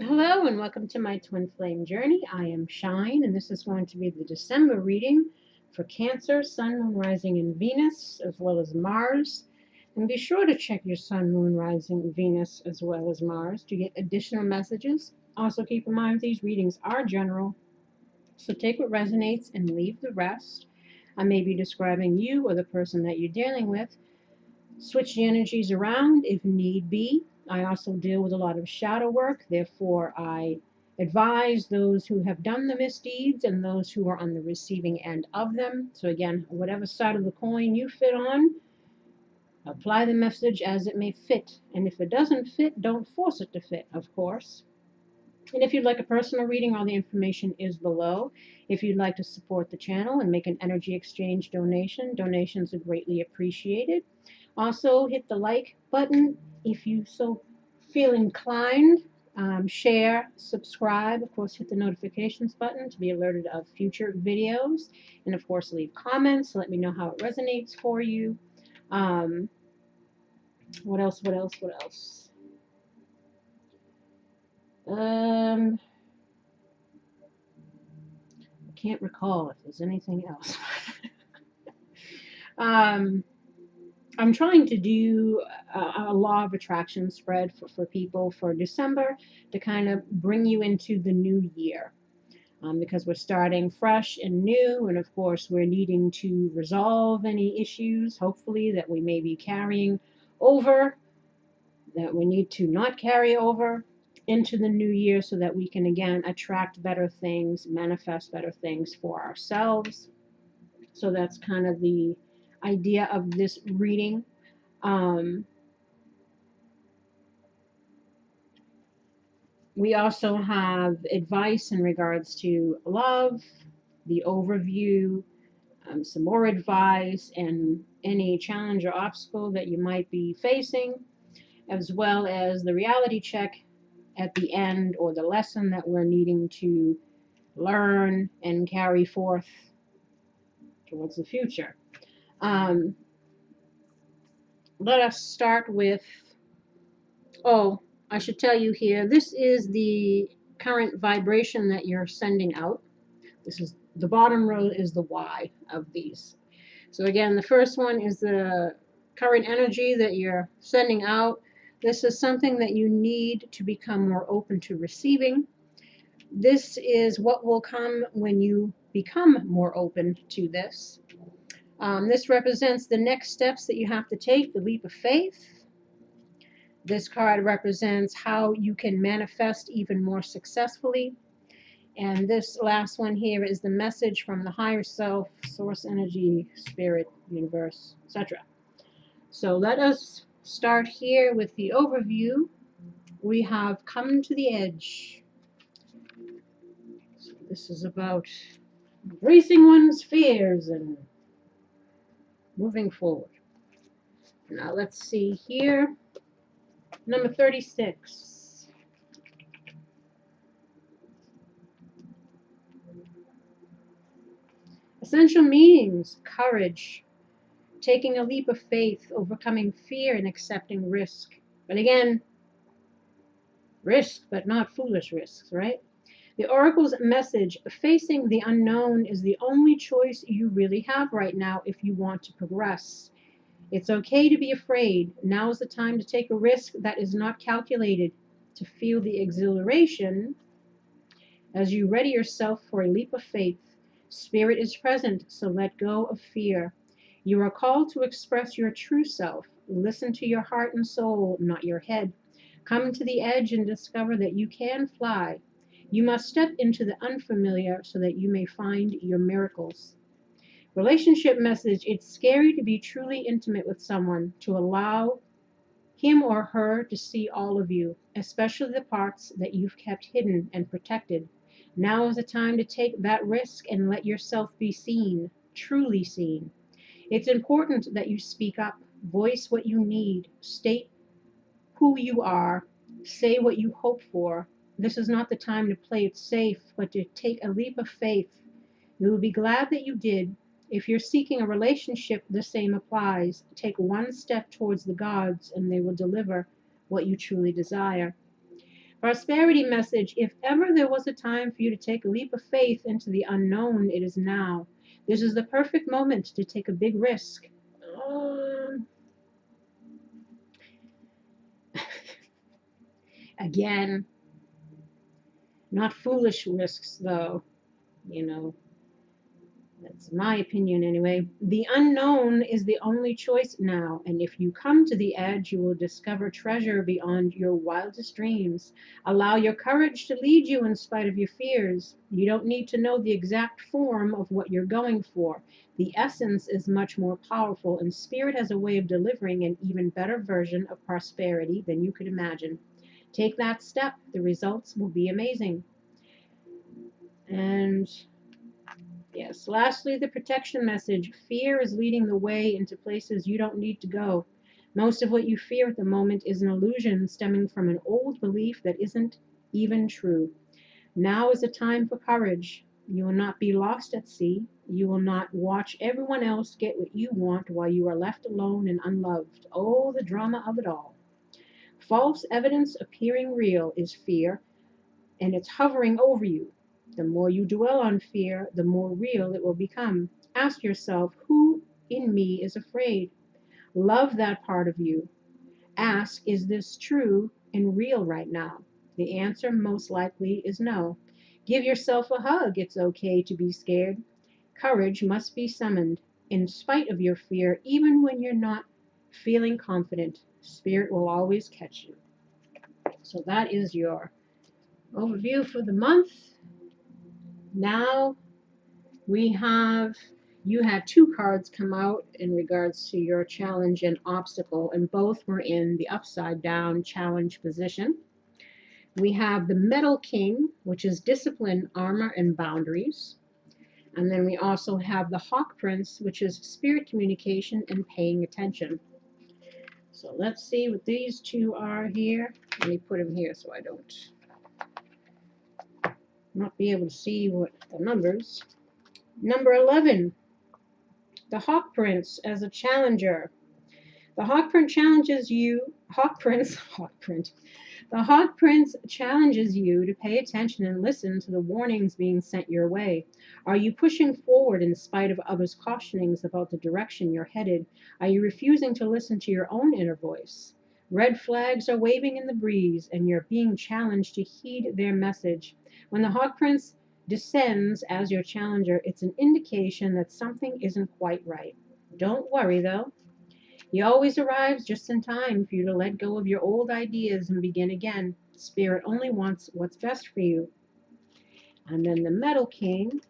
Hello and welcome to my twin flame journey. I am Shine, and this is going to be the December reading for Cancer, Sun, Moon, Rising, and Venus, as well as Mars. And be sure to check your Sun, Moon, Rising, Venus, as well as Mars to get additional messages. Also, keep in mind these readings are general, so take what resonates and leave the rest. I may be describing you or the person that you're dealing with. Switch the energies around if need be. I also deal with a lot of shadow work, therefore I advise those who have done the misdeeds and those who are on the receiving end of them. So again, whatever side of the coin you fit on, apply the message as it may fit. And if it doesn't fit, don't force it to fit, of course. And if you'd like a personal reading, all the information is below. If you'd like to support the channel and make an energy exchange donation, donations are greatly appreciated. Also, hit the like button if you so feel inclined. Share, subscribe, of course, hit the notifications button to be alerted of future videos. And of course, leave comments. Let me know how it resonates for you. What else? I can't recall if there's anything else. I'm trying to do a law of attraction spread for people for December to kind of bring you into the new year. Because we're starting fresh and new, and of course we're needing to resolve any issues, hopefully, that we may be carrying over, that we need to not carry over into the new year so that we can again attract better things, manifest better things for ourselves. So that's kind of the idea of this reading. We also have advice in regards to love, the overview, some more advice, and any challenge or obstacle that you might be facing, as well as the reality check at the end, or the lesson that we're needing to learn and carry forth towards the future. Let us start with, I should tell you here, this is the current vibration that you're sending out. This is the bottom row is the Y of these. So again, the first one is the current energy that you're sending out. This is something that you need to become more open to receiving. This is what will come when you become more open to this. This represents the next steps that you have to take, the leap of faith. This card represents how you can manifest even more successfully. And this last one here is the message from the higher self, source energy, spirit, universe, etc. So let us start here with the overview. We have come to the edge. So this is about embracing one's fears and moving forward. Now let's see here. Number 36. Essential meanings: courage, taking a leap of faith, overcoming fear, and accepting risk. But again, risk, but not foolish risks, right? The Oracle's message: facing the unknown is the only choice you really have right now if you want to progress. It's okay to be afraid. Now is the time to take a risk that is not calculated, to feel the exhilaration as you ready yourself for a leap of faith. Spirit is present, so let go of fear. You are called to express your true self. Listen to your heart and soul, not your head. Come to the edge and discover that you can fly. You must step into the unfamiliar so that you may find your miracles. Relationship message: it's scary to be truly intimate with someone, to allow him or her to see all of you, especially the parts that you've kept hidden and protected. Now is the time to take that risk and let yourself be seen, truly seen. It's important that you speak up, voice what you need, state who you are, say what you hope for. This is not the time to play it safe, but to take a leap of faith. You will be glad that you did. If you're seeking a relationship, the same applies. Take one step towards the gods, and they will deliver what you truly desire. Prosperity message. If ever there was a time for you to take a leap of faith into the unknown, it is now. This is the perfect moment to take a big risk. Again, not foolish risks, though. You know, that's my opinion anyway. The unknown is the only choice now, and if you come to the edge, you will discover treasure beyond your wildest dreams. Allow your courage to lead you in spite of your fears. You don't need to know the exact form of what you're going for. The essence is much more powerful, and Spirit has a way of delivering an even better version of prosperity than you could imagine. Take that step. The results will be amazing. And yes, lastly, the protection message. Fear is leading the way into places you don't need to go. Most of what you fear at the moment is an illusion stemming from an old belief that isn't even true. Now is a time for courage. You will not be lost at sea. You will not watch everyone else get what you want while you are left alone and unloved. Oh, the drama of it all. False evidence appearing real is fear, and it's hovering over you. The more you dwell on fear, the more real it will become. Ask yourself, who in me is afraid? Love that part of you. Ask, is this true and real right now? The answer most likely is no. Give yourself a hug. It's okay to be scared. Courage must be summoned in spite of your fear, even when you're not feeling confident. Spirit will always catch you. So that is your overview for the month. Now you had two cards come out in regards to your challenge and obstacle, and both were in the upside down challenge position. We have the Metal King, which is discipline, armor, and boundaries. And then we also have the Hawk Prince, which is spirit communication and paying attention. So let's see what these two are here. Let me put them here so I don't not be able to see what the numbers. Number 11, the Hawk Prince as a challenger. The Hawk Prince challenges you. The Hawk Prince challenges you to pay attention and listen to the warnings being sent your way. Are you pushing forward in spite of others' cautionings about the direction you're headed? Are you refusing to listen to your own inner voice? Red flags are waving in the breeze, and you're being challenged to heed their message. When the Hawk Prince descends as your challenger, it's an indication that something isn't quite right. Don't worry, though. He always arrives just in time for you to let go of your old ideas and begin again. Spirit only wants what's best for you. And then the Metal King.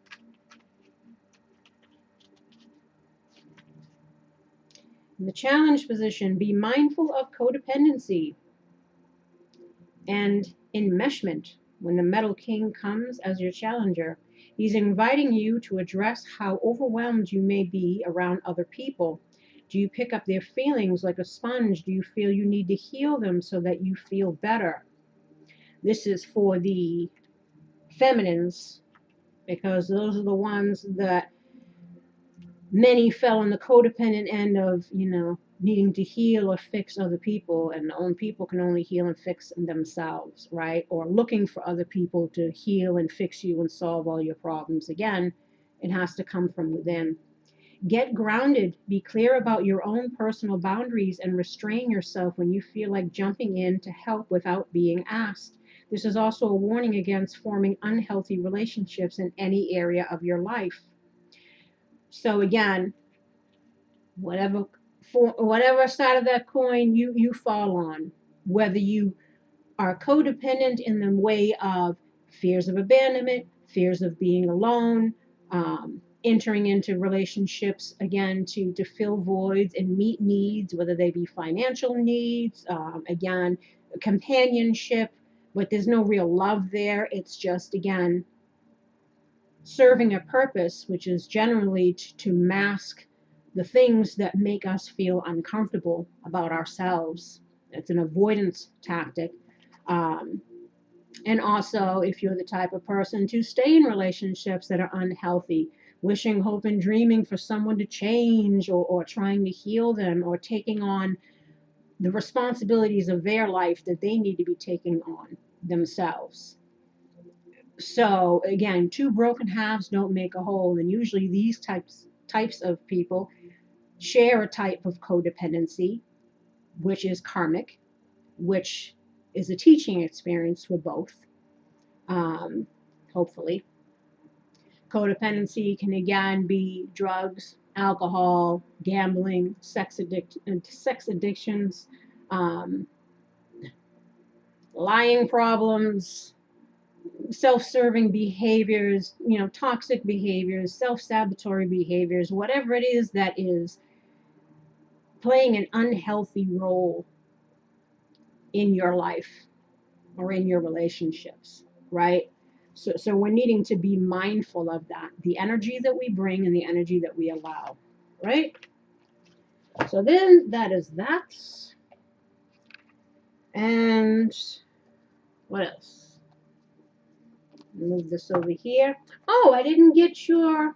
In the challenge position, be mindful of codependency and enmeshment. When the Metal King comes as your challenger, he's inviting you to address how overwhelmed you may be around other people. Do you pick up their feelings like a sponge? Do you feel you need to heal them so that you feel better? This is for the feminines, because those are the ones that many fell on the codependent end of, needing to heal or fix other people, and own people can only heal and fix themselves, right? Or looking for other people to heal and fix you and solve all your problems. Again, it has to come from within. Get grounded. Be clear about your own personal boundaries and restrain yourself when you feel like jumping in to help without being asked. This is also a warning against forming unhealthy relationships in any area of your life. So again, whatever side of that coin you fall on, whether you are codependent in the way of fears of abandonment, fears of being alone, entering into relationships, again, to fill voids and meet needs, whether they be financial needs, again, companionship, but there's no real love there. It's just, again, serving a purpose, which is generally to mask the things that make us feel uncomfortable about ourselves. It's an avoidance tactic. And also, if you're the type of person to stay in relationships that are unhealthy, wishing, hoping, dreaming for someone to change, or trying to heal them, or taking on the responsibilities of their life that they need to be taking on. themselves. So again, two broken halves don't make a whole, and usually these types of people share a type of codependency, which is karmic, which is a teaching experience for both. Hopefully, codependency can again be drugs, alcohol, gambling, sex addictions, um, lying problems, self-serving behaviors, toxic behaviors, self-sabotatory behaviors, whatever it is that is playing an unhealthy role in your life or in your relationships, right? So we're needing to be mindful of that, the energy that we bring and the energy that we allow, right? So then that is that. And what else? Move this over here. Oh, I didn't get your,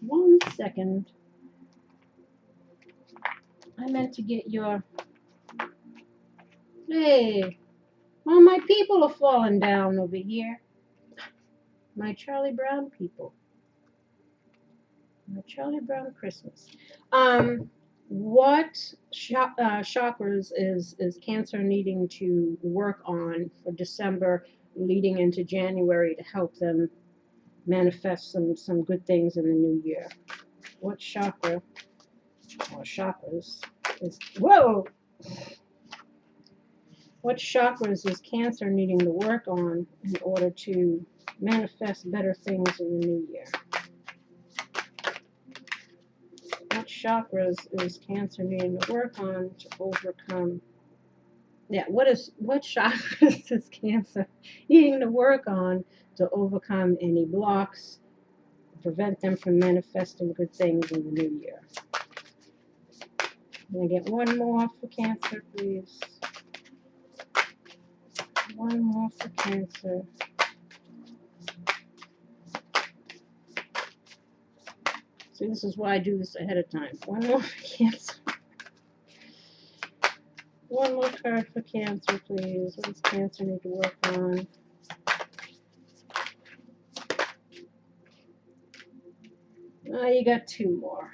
1 second. I meant to get your, hey, all my people are falling down over here. My Charlie Brown people. My Charlie Brown Christmas. What chakras is Cancer needing to work on for December leading into January to help them manifest some good things in the new year? What chakra or chakras is, whoa! What chakras is Cancer needing to work on in order to manifest better things in the new year? What chakras is Cancer needing to work on to overcome? Yeah, what chakras is Cancer needing to work on to overcome any blocks, prevent them from manifesting good things in the new year? Can I get one more for Cancer, please? One more for Cancer. See, this is why I do this ahead of time. One more for Cancer. One more card for Cancer, please. What does Cancer need to work on? Oh, you got two more.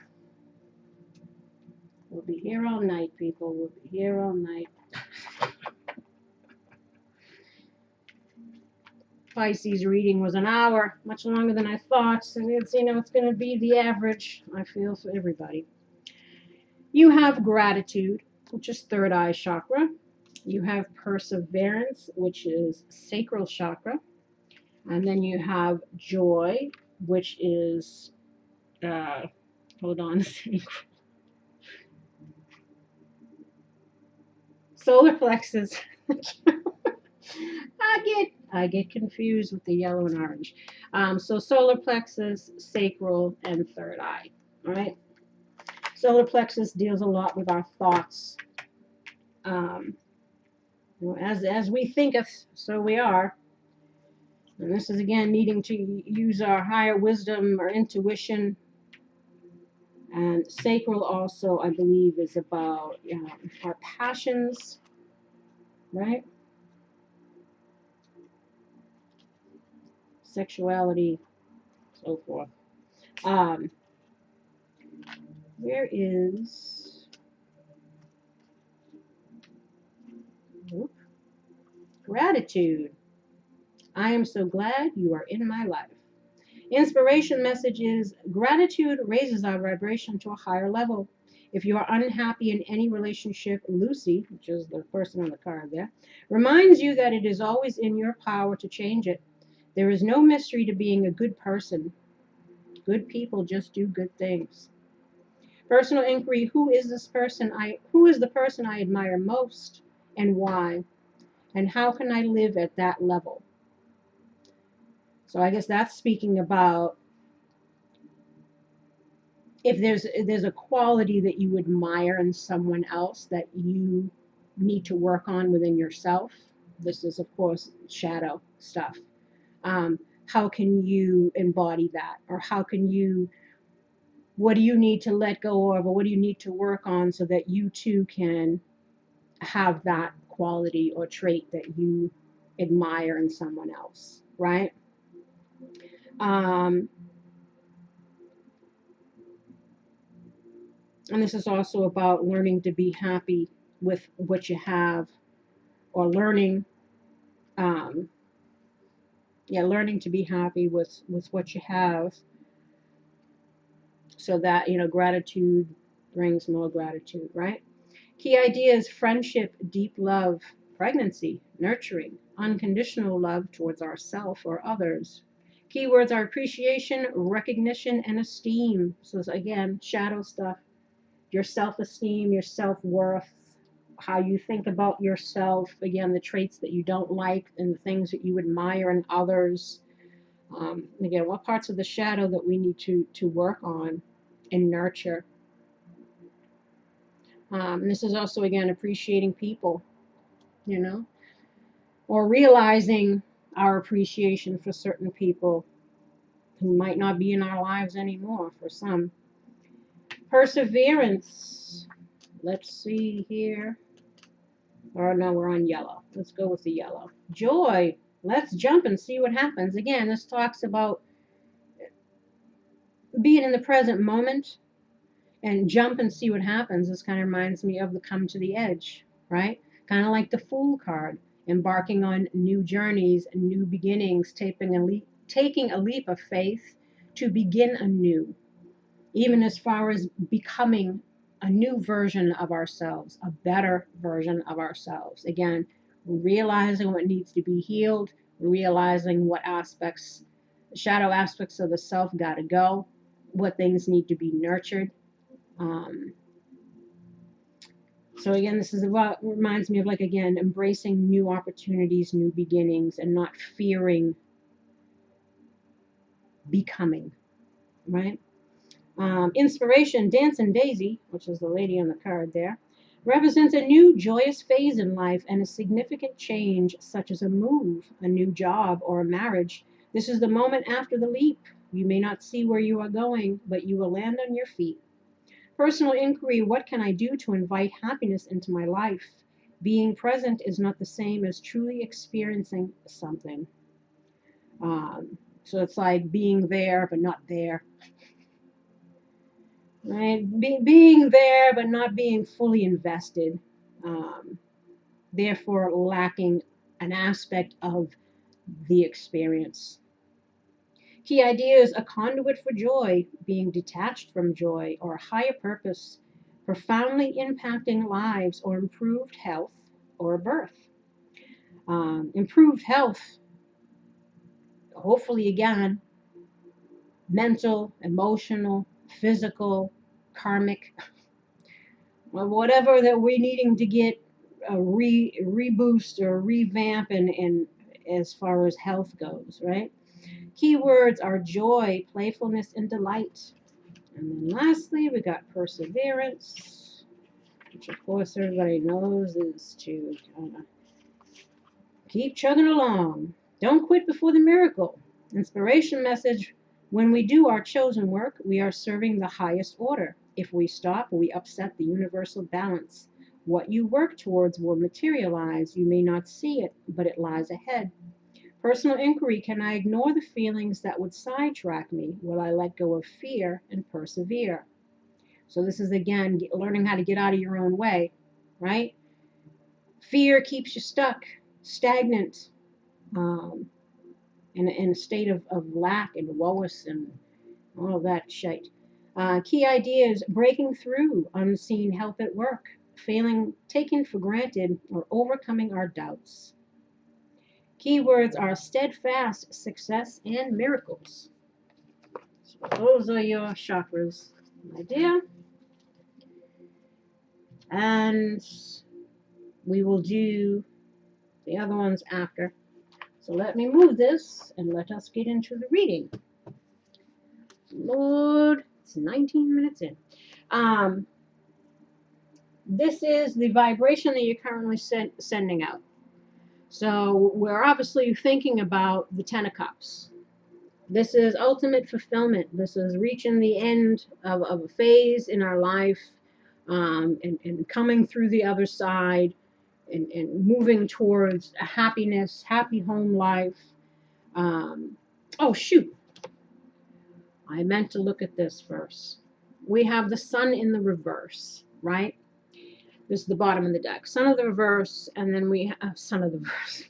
We'll be here all night, people. We'll be here all night. Pisces reading was an hour, much longer than I thought. So it's going to be the average, I feel, for everybody. You have gratitude, which is third eye chakra. You have perseverance, which is sacral chakra. And then you have joy, which is, hold on a second. Solar plexus. I get confused with the yellow and orange. So solar plexus, sacral, and third eye. All right. Solar plexus deals a lot with our thoughts. As we thinketh, so we are. And this is again needing to use our higher wisdom or intuition. And sacral also, I believe, is about our passions, right? Sexuality, so forth. Where is gratitude? I am so glad you are in my life. Inspiration message is gratitude raises our vibration to a higher level. If you are unhappy in any relationship, Lucy, which is the person on the card there, reminds you that it is always in your power to change it. There is no mystery to being a good person. Good people just do good things. Personal inquiry, who is the person I admire most and why? And how can I live at that level? So I guess that's speaking about if there's a quality that you admire in someone else that you need to work on within yourself. This is, of course, shadow stuff. How can you embody that? Or what do you need to let go of, or what do you need to work on so that you too can have that quality or trait that you admire in someone else, right? And this is also about learning to be happy with what you have, or learning, um, learning to be happy with what you have, so that, gratitude brings more gratitude, right? Key ideas: friendship, deep love, pregnancy, nurturing, unconditional love towards ourselves or others. Keywords are appreciation, recognition, and esteem. So again, shadow stuff, your self-esteem, your self-worth, how you think about yourself, again, the traits that you don't like and the things that you admire in others. Again, what parts of the shadow that we need to work on and nurture. And this is also, again, appreciating people, or realizing our appreciation for certain people who might not be in our lives anymore for some. Perseverance. Let's see here. Or no, we're on yellow. Let's go with the yellow. Joy. Let's jump and see what happens. Again, this talks about being in the present moment, and jump and see what happens. This kind of reminds me of the come to the edge, right? Kind of like the Fool card, embarking on new journeys, new beginnings, taking a leap of faith to begin anew, even as far as becoming a new version of ourselves, a better version of ourselves. Again, realizing what needs to be healed, realizing what aspects, shadow aspects of the self got to go, what things need to be nurtured. So again, this is about, reminds me of, like, again, embracing new opportunities, new beginnings, and not fearing becoming, right? Inspiration, Dancing Daisy, which is the lady on the card there, represents a new joyous phase in life and a significant change, such as a move, a new job, or a marriage. This is the moment after the leap. You may not see where you are going, but you will land on your feet. Personal inquiry: what can I do to invite happiness into my life? Being present is not the same as truly experiencing something. So it's like being there, but not there. Right? Being there, but not being fully invested. Therefore, lacking an aspect of the experience. Key ideas: a conduit for joy, being detached from joy or a higher purpose, profoundly impacting lives, or improved health or birth. Improved health, hopefully, again, mental, emotional, physical, karmic, whatever that we're needing to get a reboost or revamp and as far as health goes, right? Keywords are joy, playfulness, and delight. And then lastly, we got perseverance, which of course everybody knows is to kind of keep chugging along. Don't quit before the miracle. Inspiration message: when we do our chosen work, we are serving the highest order. If we stop, we upset the universal balance. What you work towards will materialize. You may not see it, but it lies ahead. Personal inquiry: can I ignore the feelings that would sidetrack me? Will I let go of fear and persevere? So this is, again, learning how to get out of your own way, right? Fear keeps you stuck, stagnant, in a state of lack and woes and all of that shite. Key ideas: breaking through, unseen help at work, failing taken for granted, or overcoming our doubts. Keywords are steadfast, success, and miracles. So those are your chakras, my dear. And we will do the other ones after. So let me move this and let us get into the reading. Lord, it's 19 minutes in. This is the vibration that you're currently sending out. So we're obviously thinking about the Ten of Cups. This is ultimate fulfillment. This is reaching the end of a phase in our life, and coming through the other side, and moving towards a happy home life. Oh, shoot. I meant to look at this first. We have the sun in the reverse, right? This is the bottom of the deck. Sun of the reverse, and then we have sun of the reverse.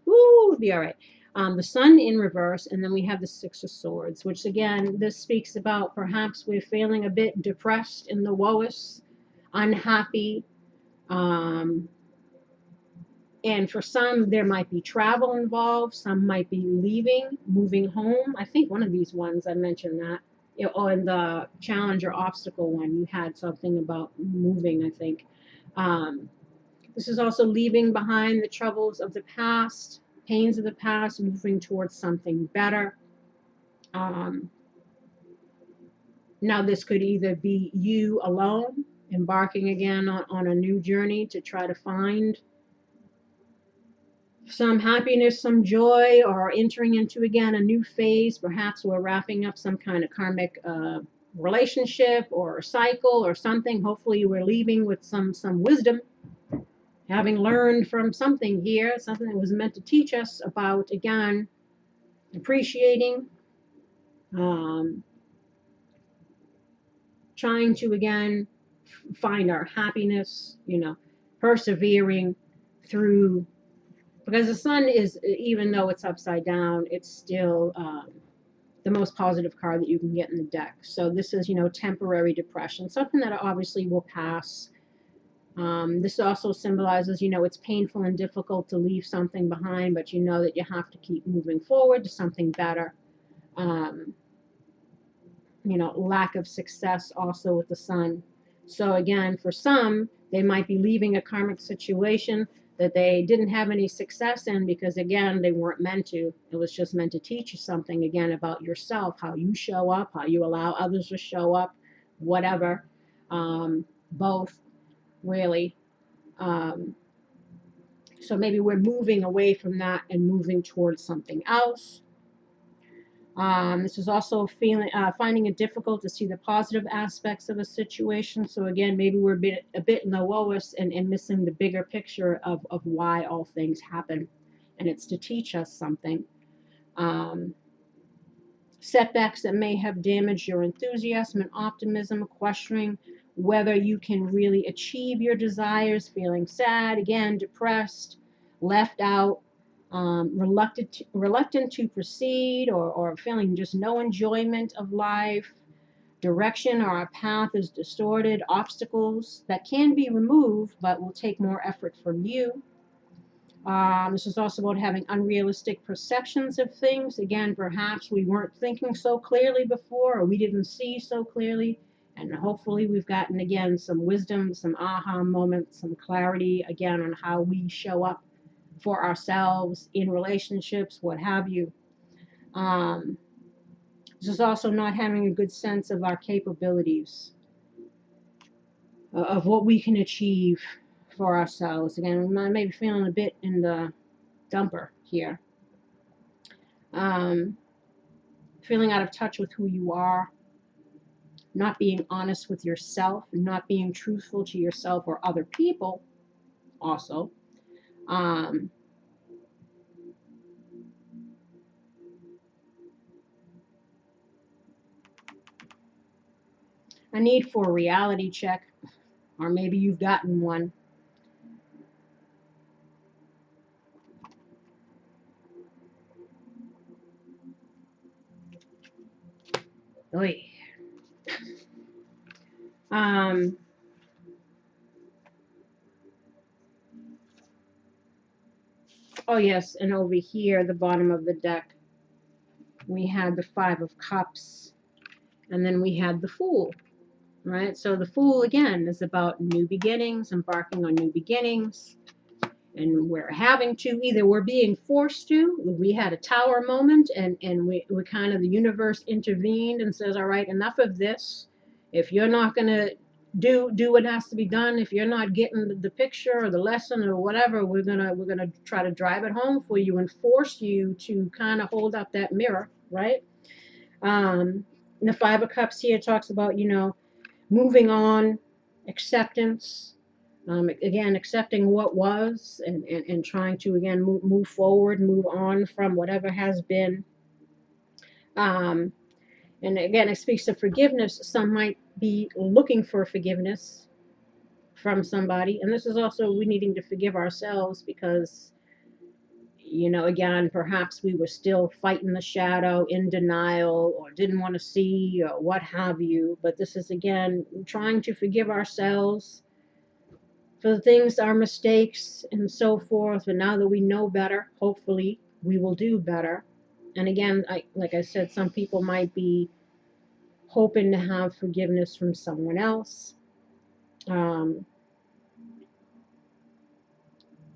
Woo, be all right. The sun in reverse, and then we have the Six of Swords, which again, this speaks about perhaps we're feeling a bit depressed in the lowest, unhappy. And for some, there might be travel involved. Some might be leaving, moving home. I think one of these ones, I mentioned that. Oh, in the challenge or obstacle one, you had something about moving, I think. This is also leaving behind the troubles of the past, pains of the past, moving towards something better. Now, this could either be you alone, embarking again on a new journey to try to find some happiness, some joy, or entering into, again, a new phase. Perhaps we're wrapping up some kind of karmic relationship or cycle or something. Hopefully we're leaving with some wisdom, having learned from something here, something that was meant to teach us about, again, appreciating, trying to, again, find our happiness, persevering through. Because the sun is, even though it's upside down, it's still the most positive card that you can get in the deck. So this is, temporary depression, something that obviously will pass. This also symbolizes, it's painful and difficult to leave something behind, but you know that you have to keep moving forward to something better. Lack of success also with the sun. So again, for some, they might be leaving a karmic situation that they didn't have any success in because, again, they weren't meant to. It was just meant to teach you something, again, about yourself, how you show up, how you allow others to show up, whatever. Both, really. So maybe we're moving away from that and moving towards something else. This is also finding it difficult to see the positive aspects of a situation. So again, maybe we're a bit in the lowest and missing the bigger picture of why all things happen. And it's to teach us something. Setbacks that may have damaged your enthusiasm and optimism, questioning whether you can really achieve your desires, feeling sad, again, depressed, left out. Reluctant to proceed, or feeling just no enjoyment of life, direction or our path is distorted, obstacles that can be removed but will take more effort from you. This is also about having unrealistic perceptions of things. Again, perhaps we weren't thinking so clearly before, or we didn't see so clearly, and hopefully we've gotten, again, some wisdom, some aha moments, some clarity, again, on how we show up for ourselves in relationships, what have you. This is also not having a good sense of our capabilities, of what we can achieve for ourselves. Again, I may be feeling a bit in the dumper here. Feeling out of touch with who you are, not being honest with yourself, not being truthful to yourself or other people also. A need for a reality check, or maybe you've gotten one. Oy. Oh yes, and over here, the bottom of the deck, we had the Five of Cups, and then we had the Fool, right? So the Fool, again, is about new beginnings, embarking on new beginnings, and we're having to, either we're being forced to. We had a tower moment, and we kind of, the universe intervened and says, all right, enough of this. If you're not going to do what has to be done, if you're not getting the picture or the lesson or whatever, we're gonna try to drive it home for you and force you to kind of hold up that mirror, right? The Five of Cups here talks about, moving on, acceptance, Again, accepting what was, and trying to, again, move forward, move on from whatever has been. Um, and again, it speaks of forgiveness. Some might be looking for forgiveness from somebody. And this is also we needing to forgive ourselves because, again, perhaps we were still fighting the shadow, in denial, or didn't want to see, or what have you. But this is, again, trying to forgive ourselves for the things, our mistakes, and so forth. And now that we know better, hopefully we will do better. And again, like I said, some people might be hoping to have forgiveness from someone else.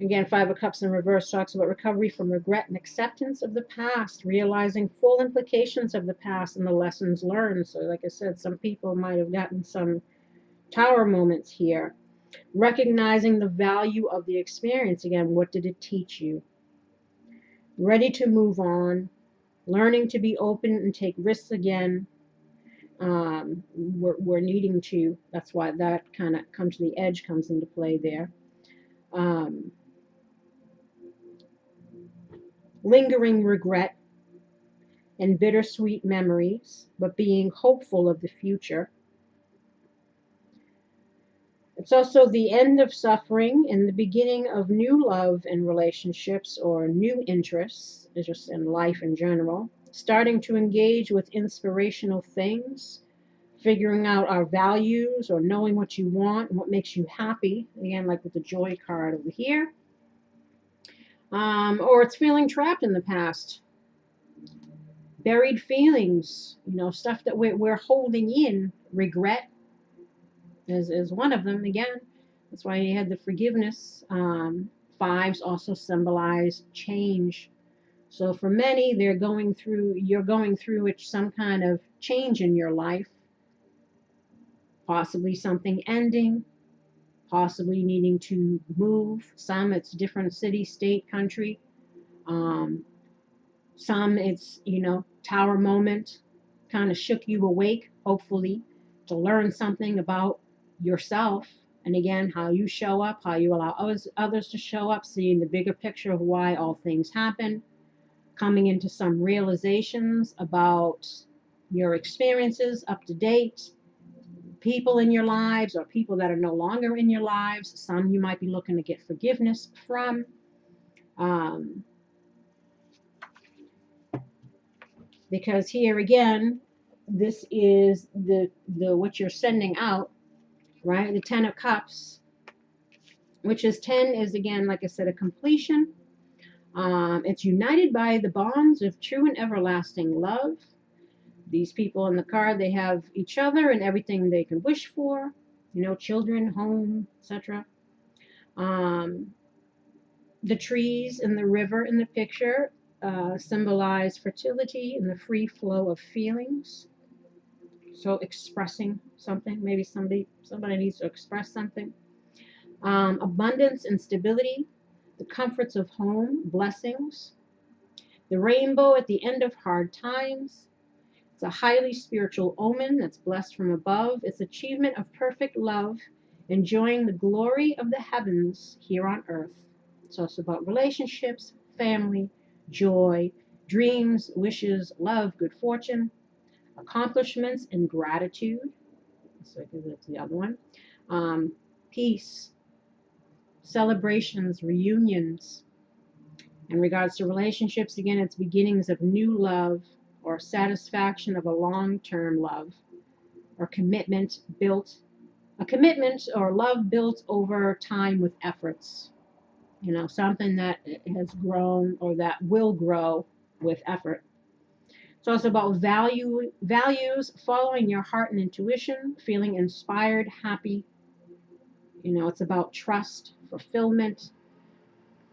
Again, Five of Cups in reverse talks about recovery from regret and acceptance of the past, realizing full implications of the past and the lessons learned. So like I said, some people might have gotten some tower moments here. Recognizing the value of the experience. Again, what did it teach you? Ready to move on, learning to be open and take risks again. We're needing to. That's why that kind of comes to the edge, comes into play there. Lingering regret and bittersweet memories, but being hopeful of the future. It's also the end of suffering and the beginning of new love and relationships, or new interests, just in life in general. Starting to engage with inspirational things, figuring out our values, or knowing what you want and what makes you happy. Again, like with the Joy card over here. Or it's feeling trapped in the past. Buried feelings, stuff that we're holding in. Regret is one of them. Again, that's why you had the forgiveness. Fives also symbolize change. So for many, you're going through some kind of change in your life. Possibly something ending, possibly needing to move. Some it's different city, state, country. Some it's, tower moment, kind of shook you awake, hopefully, to learn something about yourself. And again, how you show up, how you allow others to show up, seeing the bigger picture of why all things happen, coming into some realizations about your experiences, up to date, people in your lives or people that are no longer in your lives. Some you might be looking to get forgiveness from. Because here again, this is the what you're sending out, right? The Ten of Cups, which is 10 is, again, like I said, a completion. It's united by the bonds of true and everlasting love. These people in the card, they have each other and everything they can wish for, children, home, etc. The trees and the river in the picture symbolize fertility and the free flow of feelings. So expressing something, maybe somebody needs to express something. Abundance and stability, the comforts of home, blessings. The rainbow at the end of hard times. It's a highly spiritual omen that's blessed from above. It's achievement of perfect love, enjoying the glory of the heavens here on earth. So it's about relationships, family, joy, dreams, wishes, love, good fortune, accomplishments, and gratitude. So that's the other one. Peace, celebrations, reunions. In regards to relationships, again, it's beginnings of new love or satisfaction of a long-term love or commitment or love built over time with efforts. Something that has grown or that will grow with effort. It's also about values, following your heart and intuition, feeling inspired, happy. It's about trust, fulfillment.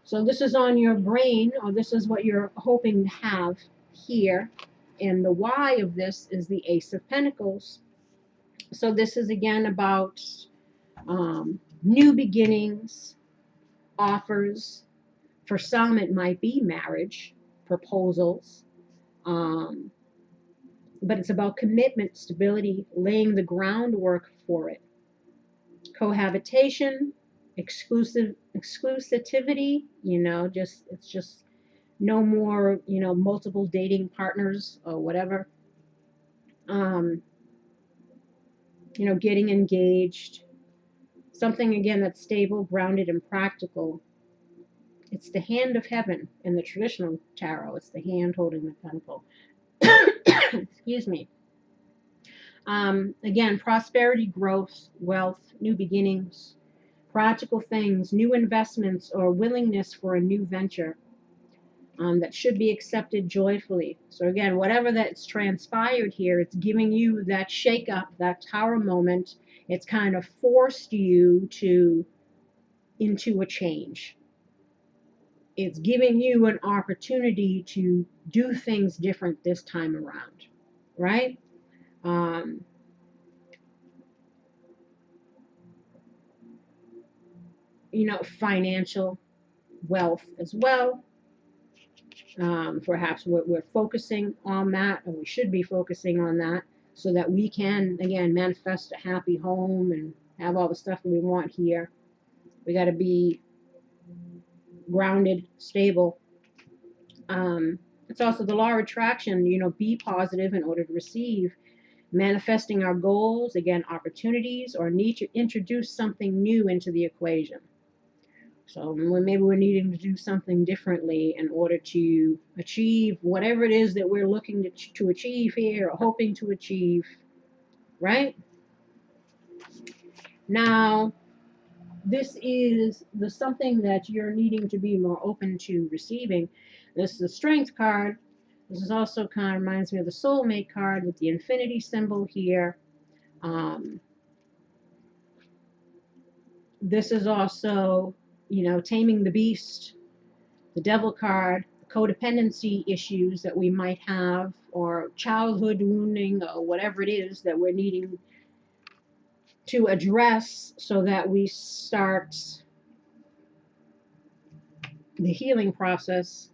So this is on your brain, or this is what you're hoping to have here. And the why of this is the Ace of Pentacles. So this is, again, about new beginnings, offers. For some, it might be marriage, proposals. But it's about commitment, stability, laying the groundwork for it. Cohabitation, exclusivity, you know, just it's just no more, you know, multiple dating partners or whatever. Um, you know, getting engaged, something again that's stable, grounded, and practical. It's the hand of heaven in the traditional tarot. It's the hand holding the pentacle. Excuse me. Again, prosperity, growth, wealth, new beginnings, practical things, new investments, or willingness for a new venture that should be accepted joyfully. So again, whatever that's transpired here, it's giving you that shake up, that tower moment. It's kind of forced you into a change. It's giving you an opportunity to do things different this time around, right? You know, financial wealth as well. Perhaps we're focusing on that, or we should be focusing on that, so that we can, again, manifest a happy home and have all the stuff that we want here. We got to be grounded, stable. It's also the law of attraction, you know, be positive in order to receive. Manifesting our goals, again, opportunities, or need to introduce something new into the equation. So maybe we're needing to do something differently in order to achieve whatever it is that we're looking to achieve here, or hoping to achieve, right? Now, this is the something that you're needing to be more open to receiving. This is the Strength card. This is also kind of reminds me of the Soulmate card with the infinity symbol here. This is also, you know, taming the beast, the Devil card, codependency issues that we might have, or childhood wounding, or whatever it is that we're needing to address so that we start the healing process,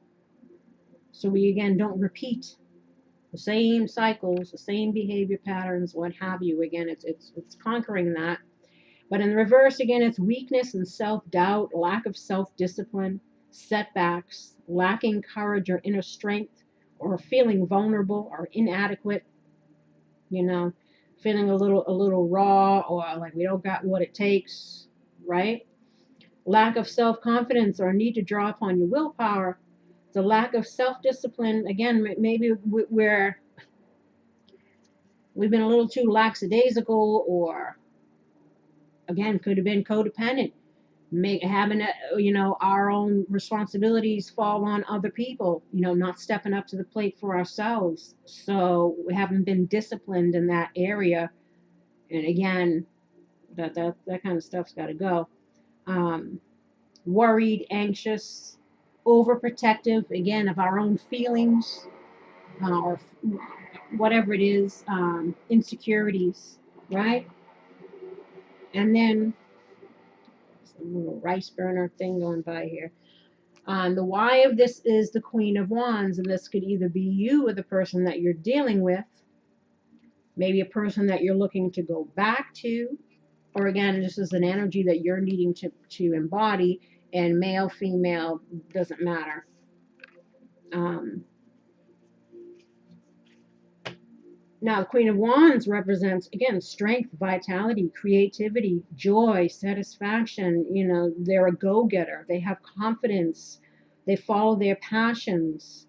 so we again don't repeat the same cycles, the same behavior patterns, what have you. Again, it's conquering that. But in the reverse, again, it's weakness and self-doubt, lack of self-discipline, setbacks, lacking courage or inner strength, or feeling vulnerable or inadequate, you know, feeling a little raw, or like we don't got what it takes, right? Lack of self-confidence or need to draw upon your willpower. The lack of self-discipline, again, maybe we've been a little too lackadaisical, or again, could have been codependent, having you know, our own responsibilities fall on other people, you know, not stepping up to the plate for ourselves. So we haven't been disciplined in that area. And again, that kind of stuff's got to go. Worried, anxious, overprotective, again, of our own feelings, or whatever it is, insecurities, right? And then some little rice burner thing going by here. The why of this is the Queen of Wands, and this could either be you or the person that you're dealing with, maybe a person that you're looking to go back to, or again, this is an energy that you're needing to embody, and male, female, doesn't matter. Now, the Queen of Wands represents, again, strength, vitality, creativity, joy, satisfaction. You know, they're a go-getter. They have confidence. They follow their passions.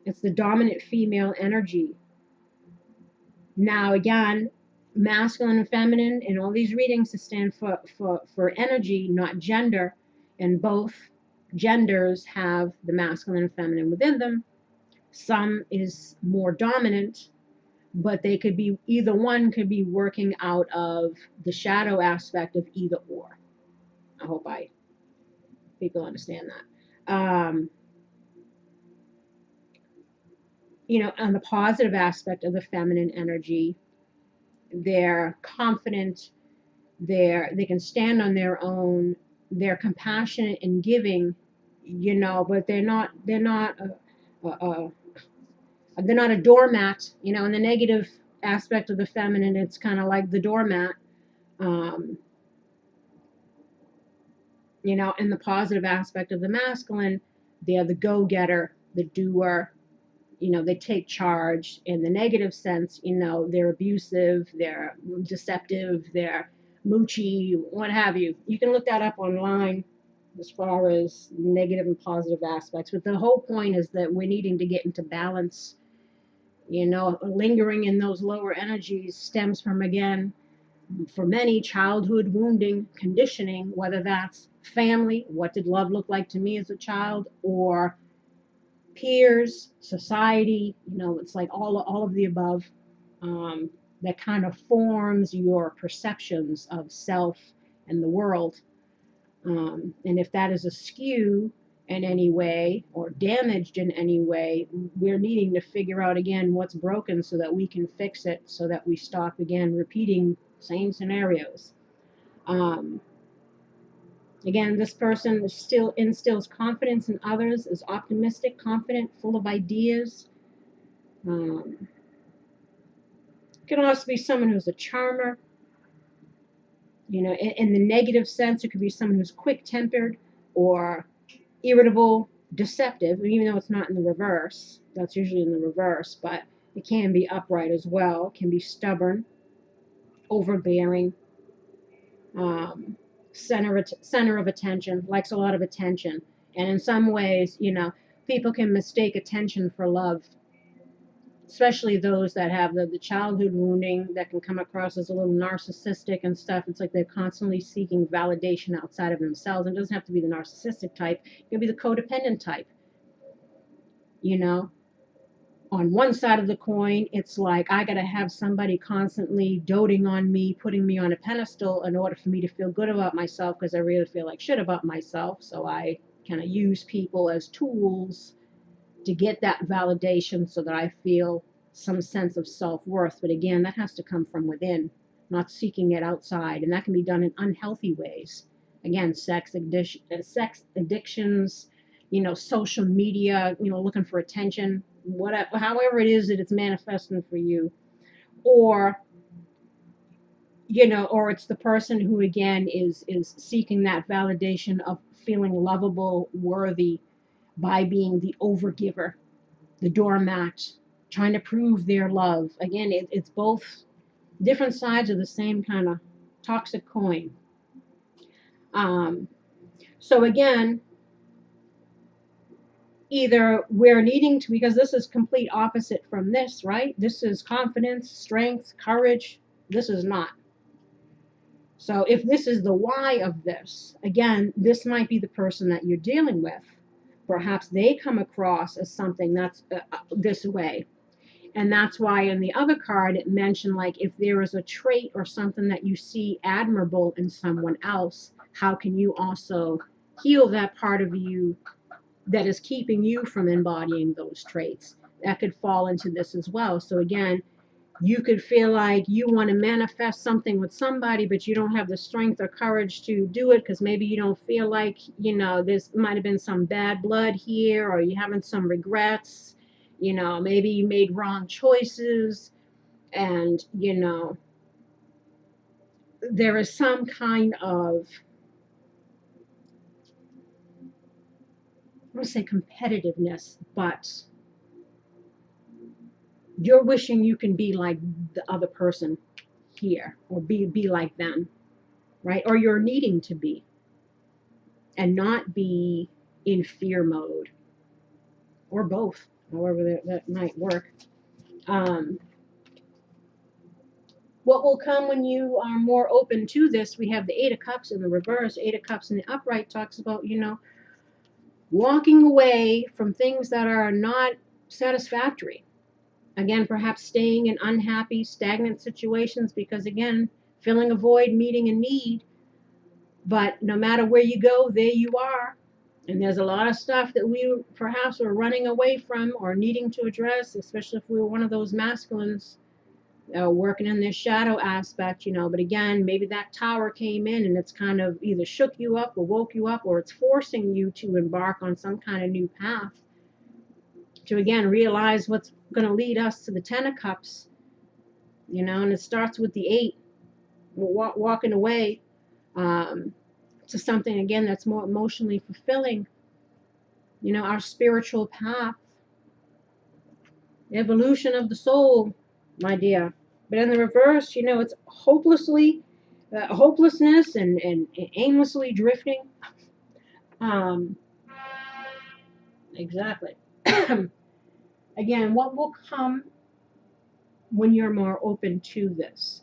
It's the dominant female energy. Now, again, masculine and feminine in all these readings stand for energy, not gender. And both genders have the masculine and feminine within them. Some is more dominant, but they could be, either one could be working out of the shadow aspect of either or. I hope people understand that. You know, on the positive aspect of the feminine energy, they're confident, they can stand on their own, they're compassionate and giving, you know, but they're not a doormat, you know. In the negative aspect of the feminine, it's kind of like the doormat. You know, in the positive aspect of the masculine, they're the go-getter, the doer, you know, they take charge. In the negative sense, you know, they're abusive, they're deceptive, they're moochy, what have you. You can look that up online as far as negative and positive aspects. But the whole point is that we're needing to get into balance. You know, lingering in those lower energies stems from, again, for many, childhood wounding, conditioning, whether that's family, what did love look like to me as a child, or peers, society, you know, it's like all of the above, that kind of forms your perceptions of self and the world. And if that is askew in any way or damaged in any way, we're needing to figure out again what's broken so that we can fix it, so that we stop again repeating same scenarios. Um, Again, this person still instills confidence in others, is optimistic, confident, full of ideas. It can also be someone who's a charmer. You know, in the negative sense, it could be someone who's quick-tempered or irritable, deceptive, even though it's not in the reverse. That's usually in the reverse, but it can be upright as well. It can be stubborn, overbearing, center of attention, likes a lot of attention. And in some ways, you know, people can mistake attention for love, especially those that have the childhood wounding that can come across as a little narcissistic and stuff. It's like they're constantly seeking validation outside of themselves. It doesn't have to be the narcissistic type. It can be the codependent type. You know, on one side of the coin, it's like I got to have somebody constantly doting on me, putting me on a pedestal in order for me to feel good about myself, because I really feel like shit about myself. So I kind of use people as tools to get that validation so that I feel some sense of self-worth. But again, that has to come from within, not seeking it outside. And that can be done in unhealthy ways. Again, sex addictions, you know, social media, you know, looking for attention, whatever, however it is that it's manifesting for you. Or, you know, or it's the person who again is seeking that validation of feeling lovable, worthy, by being the overgiver, the doormat, trying to prove their love. Again, it's both different sides of the same kind of toxic coin. So again, either we're needing to, because this is complete opposite from this, right? This is confidence, strength, courage. This is not. So if this is the why of this, again, this might be the person that you're dealing with. Perhaps they come across as something that's this way. And that's why in the other card it mentioned, like, if there is a trait or something that you see admirable in someone else, how can you also heal that part of you that is keeping you from embodying those traits? That could fall into this as well. So again, you could feel like you want to manifest something with somebody, but you don't have the strength or courage to do it because maybe you don't feel like, you know, this might have been some bad blood here, or you're having some regrets, you know, maybe you made wrong choices, and, you know, there is some kind of, I want to say competitiveness, but you're wishing you can be like the other person here, or be like them, right? Or you're needing to be, and not be in fear mode, or both, however that might work. What will come when you are more open to this? We have the Eight of Cups in the reverse. Eight of Cups in the upright talks about, you know, walking away from things that are not satisfactory. Again, perhaps staying in unhappy, stagnant situations because, again, filling a void, meeting a need. But no matter where you go, there you are. And there's a lot of stuff that we perhaps are running away from or needing to address, especially if we were one of those masculines working in this shadow aspect, you know. But again, maybe that tower came in and it's kind of either shook you up or woke you up, or it's forcing you to embark on some kind of new path to, again, realize what's going to lead us to the Ten of Cups, you know. And it starts with the 8. walking away to something, again, that's more emotionally fulfilling. Our spiritual path, evolution of the soul, my dear. But in the reverse, it's hopelessness and aimlessly drifting. Um, exactly. Again, what will come when you're more open to this?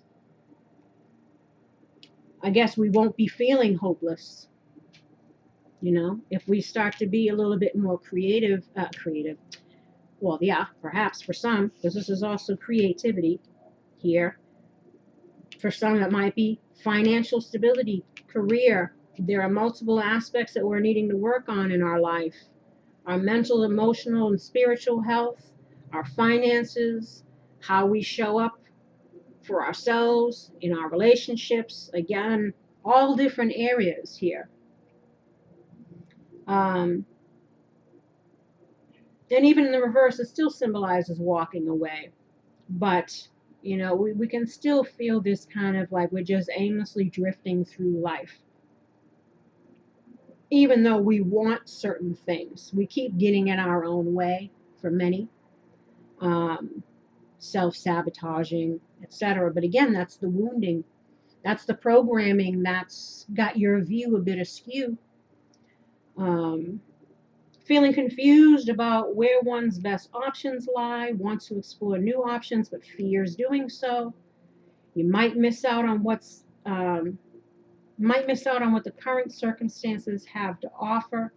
I guess we won't be feeling hopeless. If we start to be a little bit more creative, well, yeah, perhaps for some, because this is also creativity here. For some, it might be financial stability, career. There are multiple aspects that we're needing to work on in our life. Our mental, emotional, and spiritual health, our finances, how we show up for ourselves, in our relationships. Again, all different areas here. And even in the reverse, it still symbolizes walking away. But, we can still feel this kind of like we're just aimlessly drifting through life. Even though we want certain things, we keep getting in our own way for many. Self-sabotaging, etc. But again, that's the wounding. That's the programming that's got your view a bit askew. Feeling confused about where one's best options lie, wants to explore new options but fears doing so. You might miss out on what the current circumstances have to offer.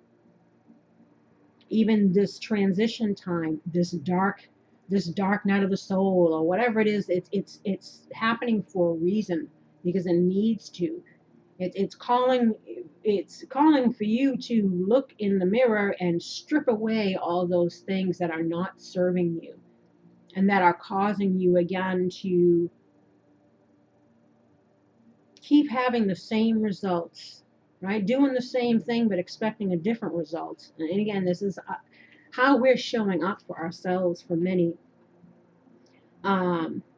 Even this transition time, this dark night of the soul, or whatever it is, it's happening for a reason, because it needs to. It's calling for you to look in the mirror and strip away all those things that are not serving you and that are causing you again to keep having the same results, right? Doing the same thing but expecting a different result. And again, this is how we're showing up for ourselves for many.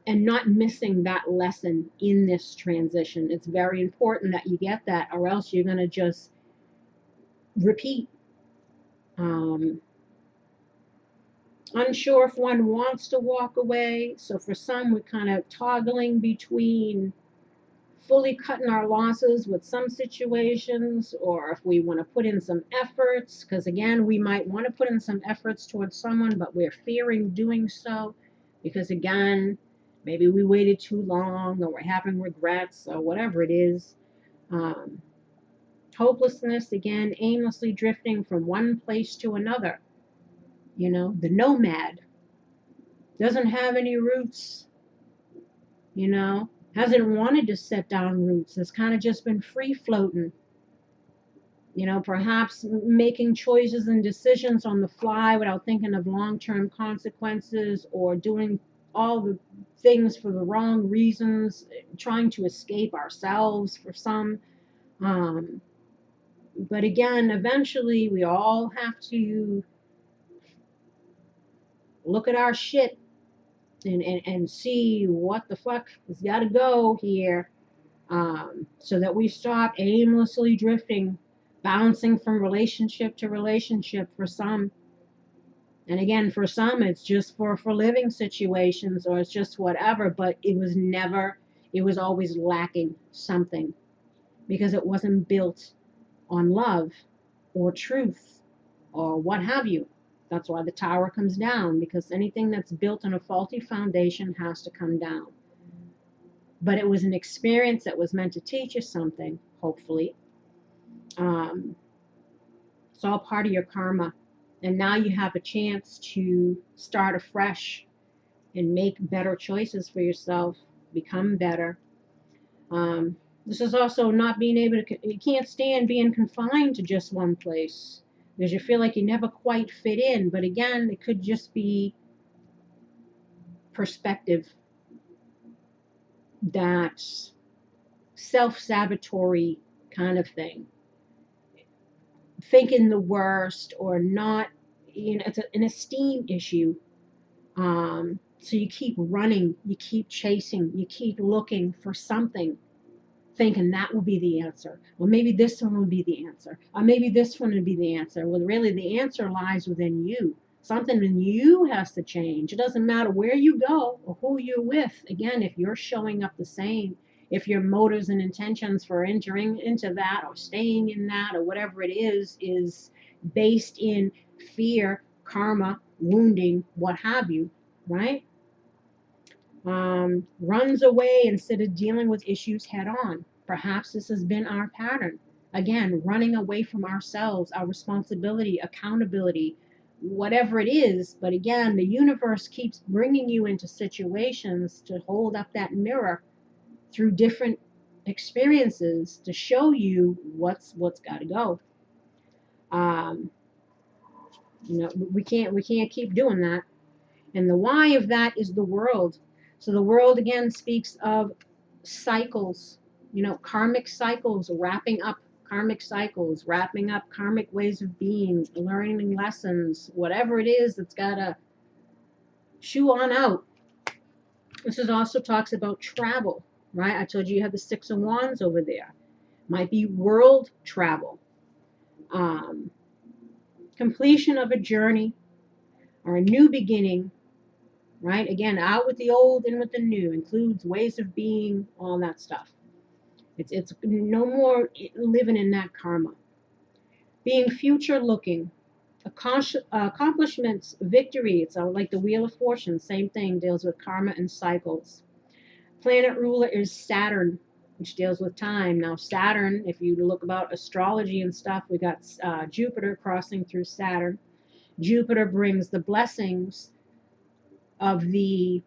And not missing that lesson in this transition. It's very important that you get that, or else you're going to just repeat. Unsure if one wants to walk away. So for some, we're kind of toggling between fully cutting our losses with some situations, or if we want to put in some efforts, because again, we might want to put in some efforts towards someone, but we're fearing doing so because, again, maybe we waited too long, or we're having regrets, or whatever it is. Hopelessness, again, aimlessly drifting from one place to another. The nomad doesn't have any roots, hasn't wanted to set down roots, has kind of just been free floating. Perhaps making choices and decisions on the fly without thinking of long-term consequences, or doing all the things for the wrong reasons, trying to escape ourselves for some. But again, eventually we all have to look at our shit and see what the fuck has got to go here, so that we stop aimlessly drifting, bouncing from relationship to relationship for some. And again, for some, it's just for living situations, or it's just whatever, but it was always lacking something, because it wasn't built on love or truth or what have you. That's why the tower comes down, because anything that's built on a faulty foundation has to come down. But it was an experience that was meant to teach you something, hopefully. It's all part of your karma. And now you have a chance to start afresh and make better choices for yourself, become better. This is also not being able to, you can't stand being confined to just one place, because you feel like you never quite fit in. But again, it could just be perspective, that self-sabotatory kind of thing, thinking the worst, or not, it's an esteem issue. So you keep running, you keep chasing, you keep looking for something, thinking that will be the answer. Well, maybe this one will be the answer. Or maybe this one will be the answer. Well, really, the answer lies within you. Something in you has to change. It doesn't matter where you go or who you're with. Again, if you're showing up the same, if your motives and intentions for entering into that or staying in that or whatever it is based in fear, karma, wounding, what have you, right? Runs away instead of dealing with issues head on. Perhaps this has been our pattern. Again, running away from ourselves, our responsibility, accountability, whatever it is. But again, the universe keeps bringing you into situations to hold up that mirror through different experiences to show you what's got to go. We can't keep doing that. And the why of that is the world. So the world again speaks of cycles, karmic cycles, wrapping up karmic cycles, wrapping up karmic ways of being, learning lessons, whatever it is that's got to chew on out. This is also talks about travel, right? I told you have the Six of Wands over there. Might be world travel. Completion of a journey or a new beginning. Right? Again, out with the old, in with the new, includes ways of being, all that stuff. It's no more living in that karma. Being future looking, accomplishments, victory. It's like the Wheel of Fortune, same thing, deals with karma and cycles. Planet ruler is Saturn, which deals with time. Now Saturn, if you look about astrology and stuff, we got Jupiter crossing through Saturn. Jupiter brings the blessings of the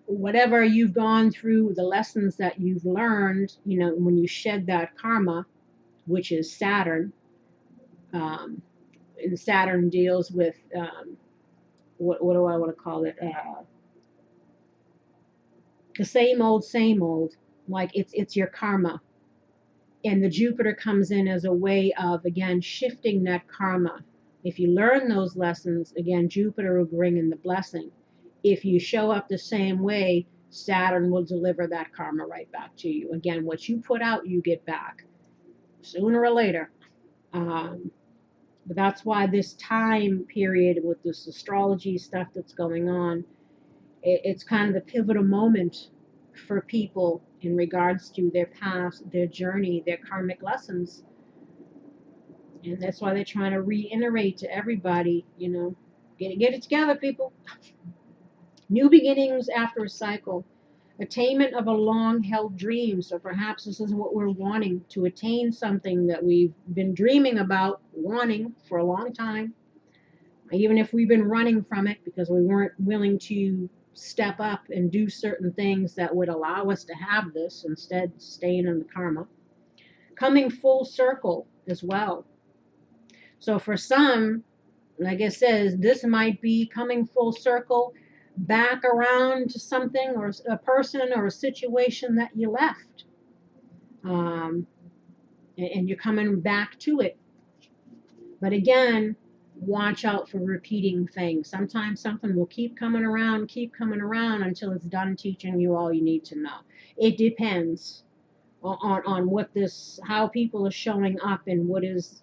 whatever you've gone through, the lessons that you've learned, when you shed that karma, which is Saturn. And Saturn deals with what do I want to call it? The same old, like it's your karma. And the Jupiter comes in as a way of, again, shifting that karma. If you learn those lessons, again, Jupiter will bring in the blessing. If you show up the same way, Saturn will deliver that karma right back to you. Again, what you put out, you get back sooner or later. But that's why this time period with this astrology stuff that's going on, it's kind of the pivotal moment for people in regards to their past, their journey, their karmic lessons. And that's why they're trying to reiterate to everybody, get it together, people. New beginnings after a cycle. Attainment of a long-held dream. So perhaps this is what we're wanting, to attain something that we've been dreaming about, wanting for a long time. Even if we've been running from it because we weren't willing to step up and do certain things that would allow us to have this, instead staying in the karma. Coming full circle as well. So for some, like it says, this might be coming full circle back around to something or a person or a situation that you left. And you're coming back to it. But again, watch out for repeating things. Sometimes something will keep coming around until it's done teaching you all you need to know. It depends on what how people are showing up and what is,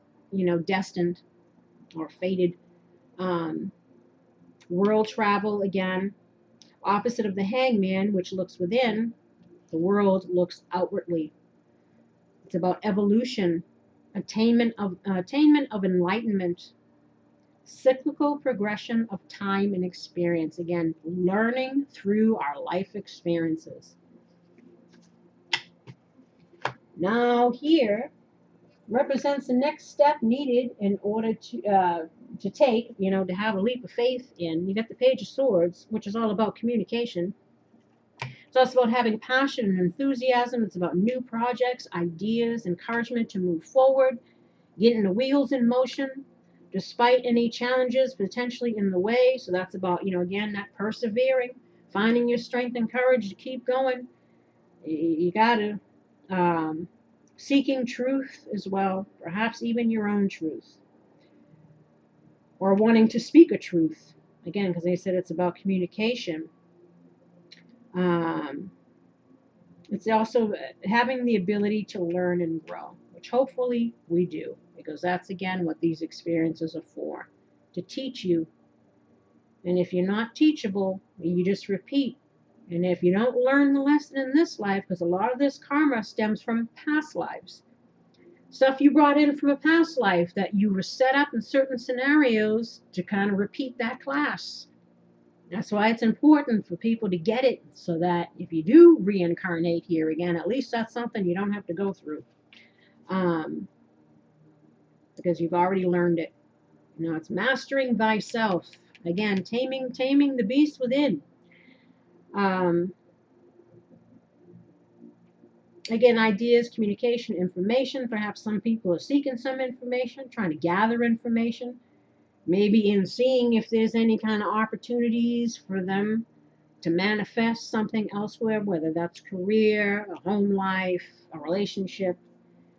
destined or fated. World travel, again, opposite of the Hangman, which looks within, the world looks outwardly. It's about evolution, attainment of enlightenment, cyclical progression of time and experience. Again, learning through our life experiences. Now here represents the next step needed in order to take, to have a leap of faith in. You got the Page of Swords, which is all about communication. It's also about having passion and enthusiasm. It's about new projects, ideas, encouragement to move forward, getting the wheels in motion, despite any challenges potentially in the way. So that's about, again, that persevering, finding your strength and courage to keep going. You got to. Seeking truth as well, perhaps even your own truth, or wanting to speak a truth, again, because they said it's about communication. It's also having the ability to learn and grow, which hopefully we do, because that's again what these experiences are for, to teach you. And if you're not teachable, you just repeat. And if you don't learn the lesson in this life, because a lot of this karma stems from past lives, stuff you brought in from a past life that you were set up in certain scenarios to kind of repeat that class. That's why it's important for people to get it, so that if you do reincarnate here again, at least that's something you don't have to go through, because you've already learned it. You know, it's mastering thyself. Again, taming the beast within. Again, ideas, communication, information. Perhaps some people are seeking some information, trying to gather information, maybe in seeing if there's any kind of opportunities for them to manifest something elsewhere, whether that's career, a home life, a relationship.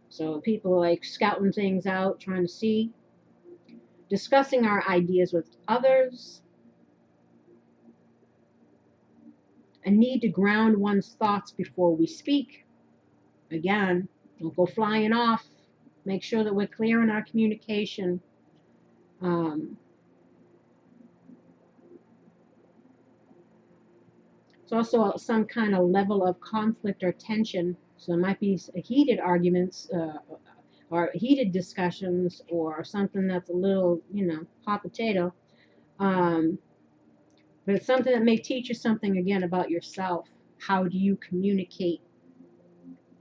So people are like scouting things out, trying to see, discussing our ideas with others, a need to ground one's thoughts before we speak. Again, don't go flying off. Make sure that we're clear in our communication. It's also some kind of level of conflict or tension. So it might be heated arguments or heated discussions, or something that's a little, hot potato. But it's something that may teach you something again about yourself. How do you communicate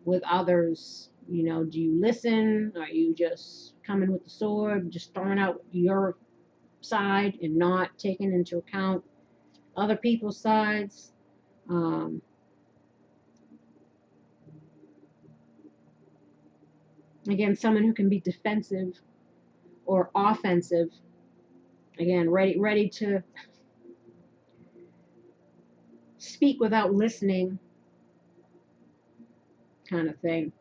with others? Do you listen? Are you just coming with the sword, just throwing out your side and not taking into account other people's sides? Again, someone who can be defensive or offensive. Again, ready to speak without listening, kind of thing.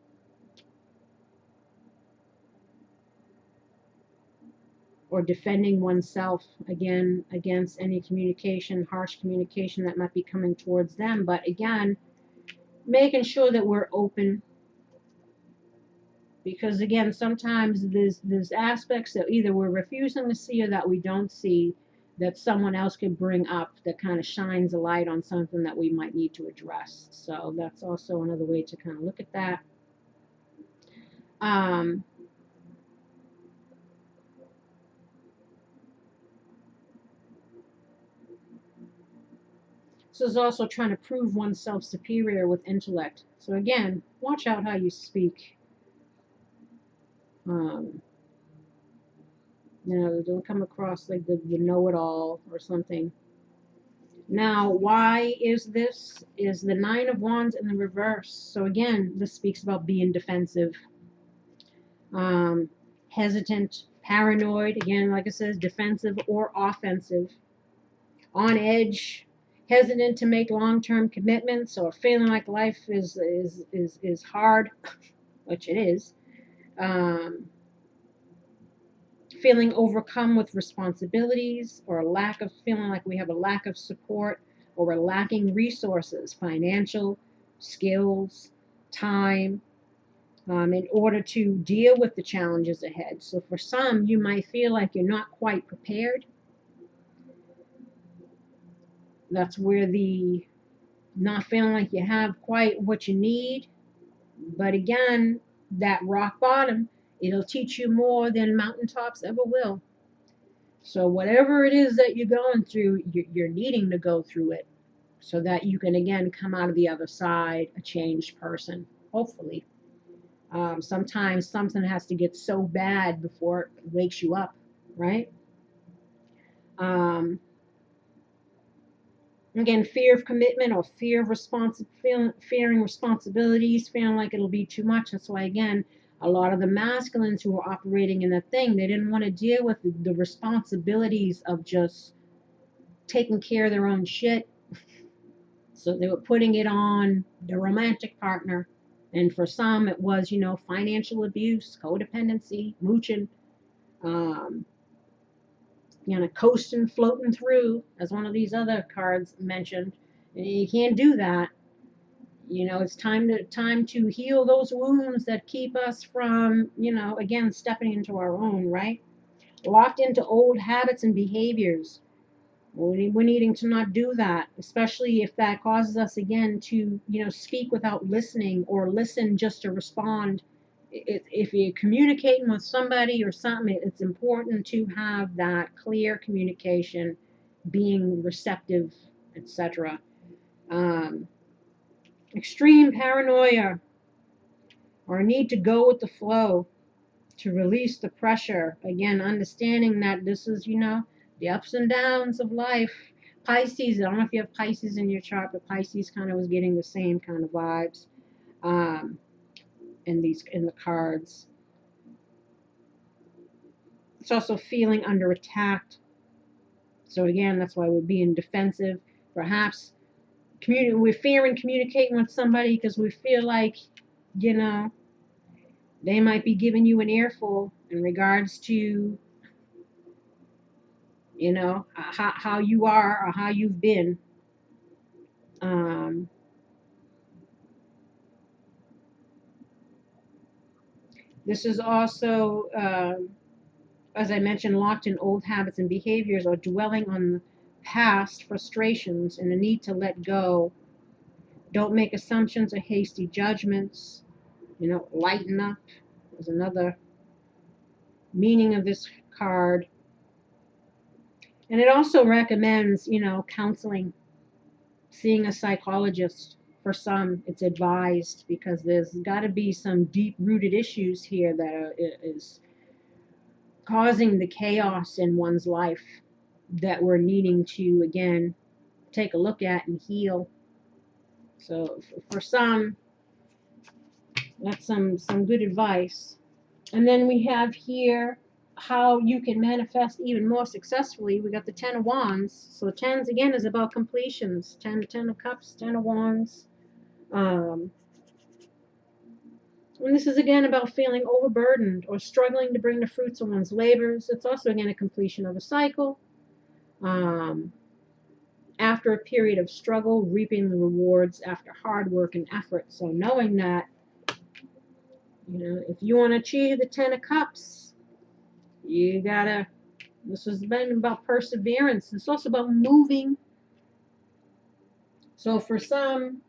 Or defending oneself, again, against any communication, harsh communication that might be coming towards them. But again, making sure that we're open, because again, sometimes there's aspects that either we're refusing to see or that we don't see, that someone else could bring up, that kind of shines a light on something that we might need to address. So that's also another way to kind of look at that. So it's also trying to prove oneself superior with intellect. So again, watch out how you speak. Don't come across like the know-it-all or something. Now, why is this? Is the Nine of Wands in the reverse. So again, this speaks about being defensive, hesitant, paranoid. Again, like it says, defensive or offensive, on edge, hesitant to make long-term commitments, or feeling like life is hard, which it is. Feeling overcome with responsibilities, or feeling like we have a lack of support, or we're lacking resources, financial, skills, time, in order to deal with the challenges ahead. So for some, you might feel like you're not quite prepared. That's where the not feeling like you have quite what you need. But again, that rock bottom, it'll teach you more than mountaintops ever will. So whatever it is that you're going through, you're needing to go through it, so that you can again come out of the other side a changed person, hopefully. Sometimes something has to get so bad before it wakes you up, right? Again, fear of commitment, or fear of fearing responsibilities, feeling like it'll be too much. That's why, again, a lot of the masculines who were operating in the thing, they didn't want to deal with the responsibilities of just taking care of their own shit. So they were putting it on the romantic partner. And for some, it was, financial abuse, codependency, mooching, coasting, floating through, as one of these other cards mentioned. You can't do that. You know, it's time to heal those wounds that keep us from, you know, again, stepping into our own, right? Locked into old habits and behaviors. We're needing to not do that, especially if that causes us again to, you know, speak without listening or listen just to respond. If you're communicating with somebody or something, it's important to have that clear communication, being receptive, etc. Um, Extreme paranoia or need to go with the flow to release the pressure. Again, understanding that this is, you know, the ups and downs of life. Pisces, I don't know if you have Pisces in your chart, but Pisces kind of was getting the same kind of vibes in the cards. It's also feeling under attack. So again, that's why we're being defensive. Perhaps we're fearing communicating with somebody because we feel like, you know, they might be giving you an earful in regards to, you know, how you are or how you've been. This is also, as I mentioned, locked in old habits and behaviors or dwelling on past frustrations and the need to let go. Don't make assumptions or hasty judgments. You know, lighten up is another meaning of this card. And it also recommends, you know, counseling, seeing a psychologist. For some, it's advised because there's got to be some deep-rooted issues here that is causing the chaos in one's life that we're needing to, again, take a look at and heal. So for some, that's some good advice. And then we have here how you can manifest even more successfully. We got the Ten of Wands. So tens, again, is about completions. Ten of Cups, Ten of Wands. And this is, again, about feeling overburdened or struggling to bring the fruits of one's labors. It's also, again, a completion of a cycle. After a period of struggle, reaping the rewards after hard work and effort. So knowing that, you know, if you want to achieve the Ten of Cups, you gotta, this has been about perseverance. It's also about moving. So for some,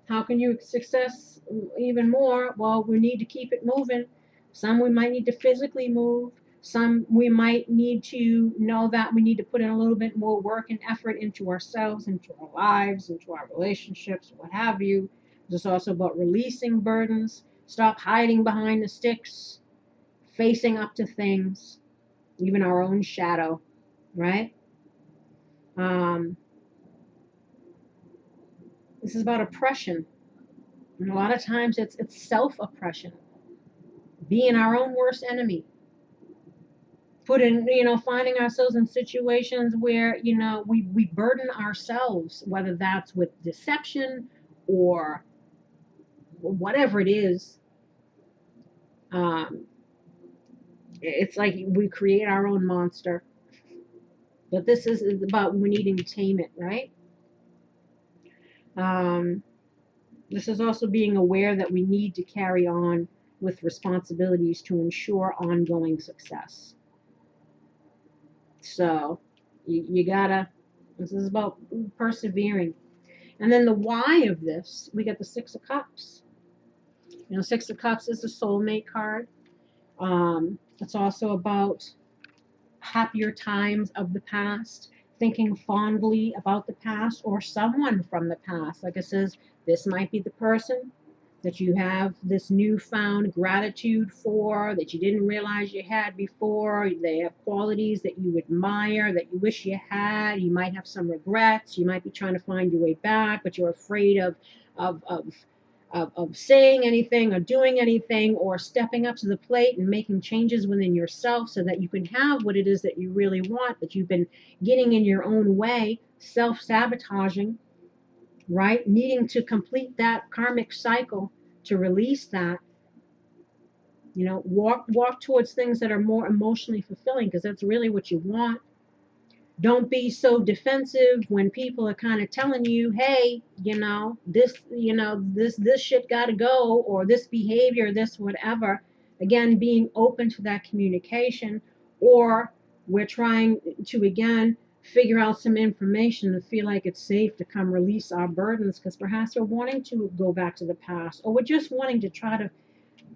how can you success even more? Well, we need to keep it moving. Some we might need to physically move. Some we might need to know that we need to put in a little bit more work and effort into ourselves, into our lives, into our relationships, what have you. It's also about releasing burdens. Stop hiding behind the sticks, facing up to things, even our own shadow, right? This is about oppression. And a lot of times it's self-oppression, being our own worst enemy. Finding ourselves in situations where, you know, we burden ourselves, whether that's with deception or whatever it is. It's like we create our own monster. But this is about we needing to tame it, right? This is also being aware that we need to carry on with responsibilities to ensure ongoing success. So you gotta, this is about persevering. And then the why of this, we get the Six of Cups. You know, Six of Cups is the soulmate card. It's also about happier times of the past, thinking fondly about the past or someone from the past. Like it says, this might be the person that you have this newfound gratitude for, that you didn't realize you had before. They have qualities that you admire, that you wish you had. You might have some regrets. You might be trying to find your way back, but you're afraid of saying anything or doing anything or stepping up to the plate and making changes within yourself so that you can have what it is that you really want, but you've been getting in your own way, self-sabotaging, right? Needing to complete that karmic cycle to release that, you know, walk towards things that are more emotionally fulfilling, because that's really what you want. Don't be so defensive when people are kind of telling you, hey, this shit got to go, or this behavior, this whatever. Again, being open to that communication, or we're trying to, again, figure out some information to feel like it's safe to come release our burdens, because perhaps we're wanting to go back to the past, or we're just wanting to try to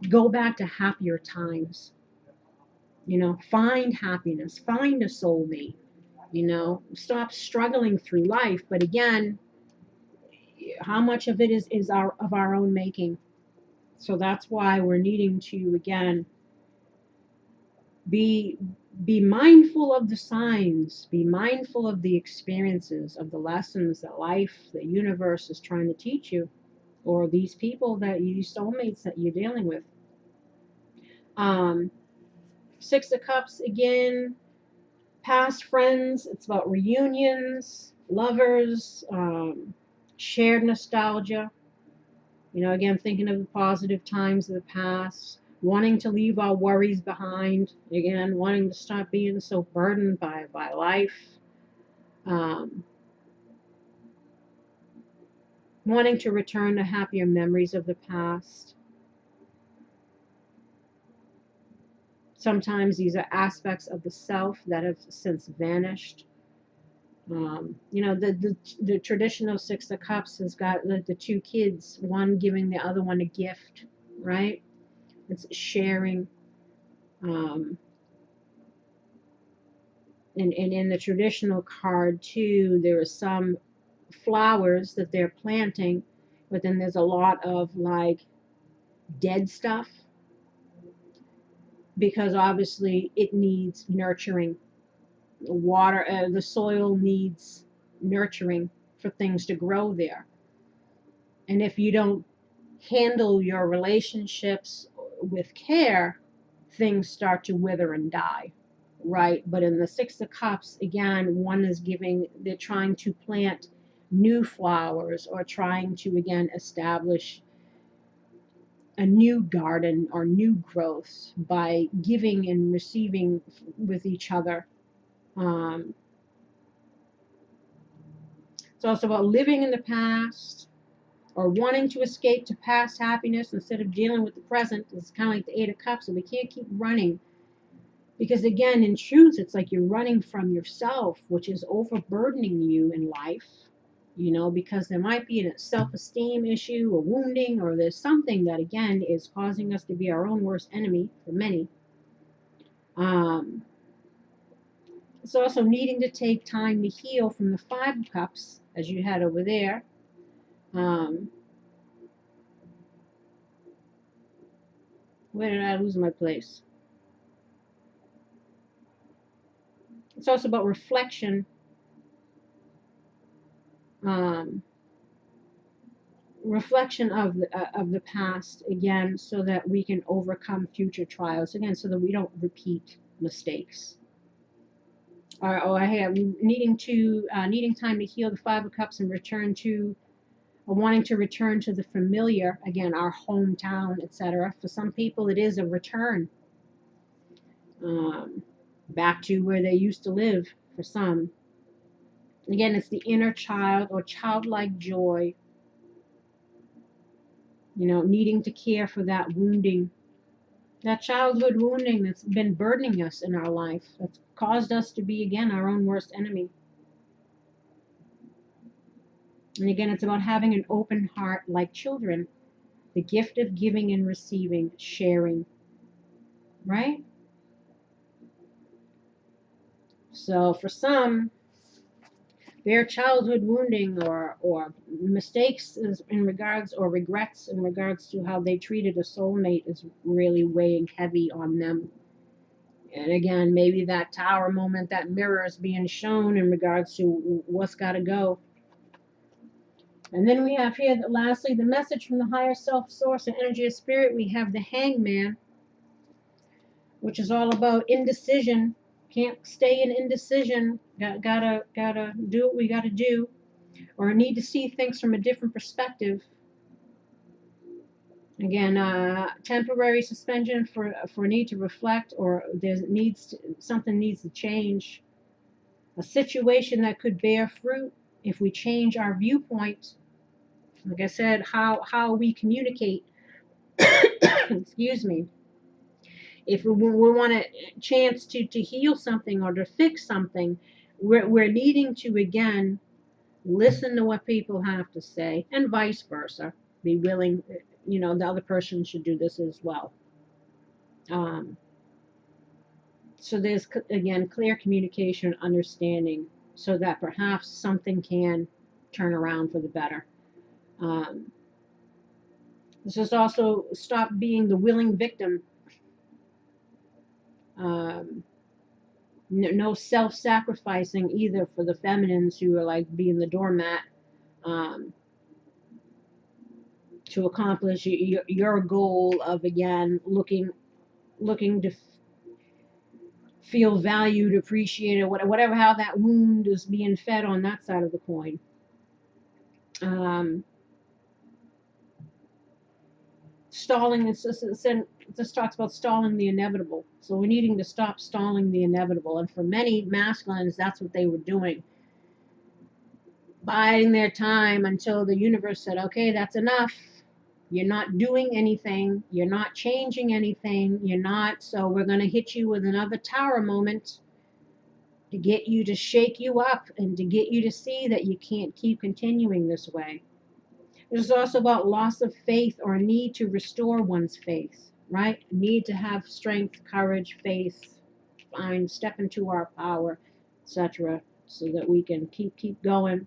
go back to happier times. Find happiness, find a soulmate. Stop struggling through life. But again, how much of it is of our own making? So that's why we're needing to, again, be mindful of the signs, be mindful of the experiences, of the lessons that life, the universe is trying to teach you, or these people, these soulmates that you're dealing with. Six of Cups, again, past friends. It's about reunions, lovers, shared nostalgia. Again, thinking of the positive times of the past, wanting to leave our worries behind. Again, wanting to stop being so burdened by life. Wanting to return to happier memories of the past. Sometimes these are aspects of the self that have since vanished. The traditional Six of Cups has got the two kids, one giving the other one a gift, right? It's sharing. And in the traditional card too, there are some flowers that they're planting, but then there's a lot of like dead stuff, because obviously it needs nurturing. Water, the soil needs nurturing for things to grow there. And if you don't handle your relationships with care, things start to wither and die, right? But in the Six of Cups, again, one is they're trying to plant new flowers, or trying to, again, establish a new garden or new growth by giving and receiving with each other. It's also about living in the past, or wanting to escape to past happiness instead of dealing with the present. It's kind of like the Eight of Cups, and we can't keep running, because again, in truth, it's like you're running from yourself, which is overburdening you in life. Because there might be a self-esteem issue, a wounding, or there's something that, again, is causing us to be our own worst enemy for many. It's also needing to take time to heal from the Five of Cups, as you had over there. Where did I lose my place? It's also about reflection. Reflection of the past, again, so that we can overcome future trials, again, so that we don't repeat mistakes. Or I have needing time to heal the Five of Cups and return to, or wanting to return to the familiar, again, our hometown, etc. For some people, it is a return back to where they used to live. For some, again, it's the inner child or childlike joy. Needing to care for that wounding, that childhood wounding that's been burdening us in our life, that's caused us to be, again, our own worst enemy. And again, it's about having an open heart like children, the gift of giving and receiving, sharing, right? So for some, their childhood wounding or mistakes in regards, or regrets in regards to how they treated a soulmate, is really weighing heavy on them. And again, maybe that tower moment, that mirror is being shown in regards to what's got to go. And then we have here, lastly, the message from the higher self, source, and energy of spirit. We have the Hangman, which is all about indecision. Can't stay in indecision. Gotta do what we gotta do, or need to see things from a different perspective. Again, temporary suspension for need to reflect, or something needs to change. a situation that could bear fruit if we change our viewpoint. Like I said, how we communicate. Excuse me. If we want a chance to heal something or to fix something, we're needing to, again, listen to what people have to say, and vice versa. Be willing, the other person should do this as well. So there's, again, clear communication, understanding, so that perhaps something can turn around for the better. This is also stop being the willing victim. No self-sacrificing either for the feminines who are like being the doormat to accomplish your goal of, again, looking to feel valued, appreciated, whatever, how that wound is being fed on that side of the coin. Stalling, this talks about stalling the inevitable. So we're needing to stop stalling the inevitable. And for many masculines, that's what they were doing. Biding their time until the universe said, okay, that's enough. You're not doing anything. You're not changing anything. So we're going to hit you with another tower moment to get you to shake you up and to get you to see that you can't keep continuing this way. This is also about loss of faith or a need to restore one's faith, right? A need to have strength, courage, faith, step into our power, etc., so that we can keep going.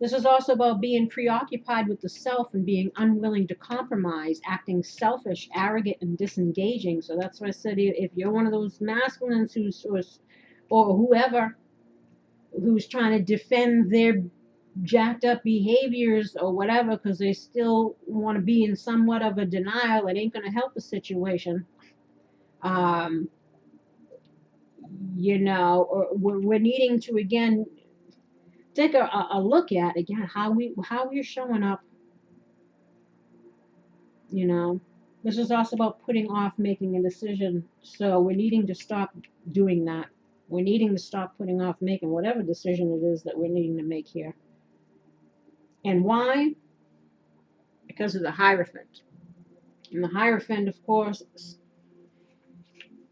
This is also about being preoccupied with the self and being unwilling to compromise, acting selfish, arrogant, and disengaging. So that's why I said, if you're one of those masculines or whoever who's trying to defend their jacked up behaviors or whatever because they still want to be in somewhat of a denial, it ain't going to help the situation. Or we're needing to, again, take a look at, again, how we're showing up. This is also about putting off making a decision. So we're needing to stop doing that. We're needing to stop putting off making whatever decision it is that we're needing to make here. And why? Because of the Hierophant. And the Hierophant, of course,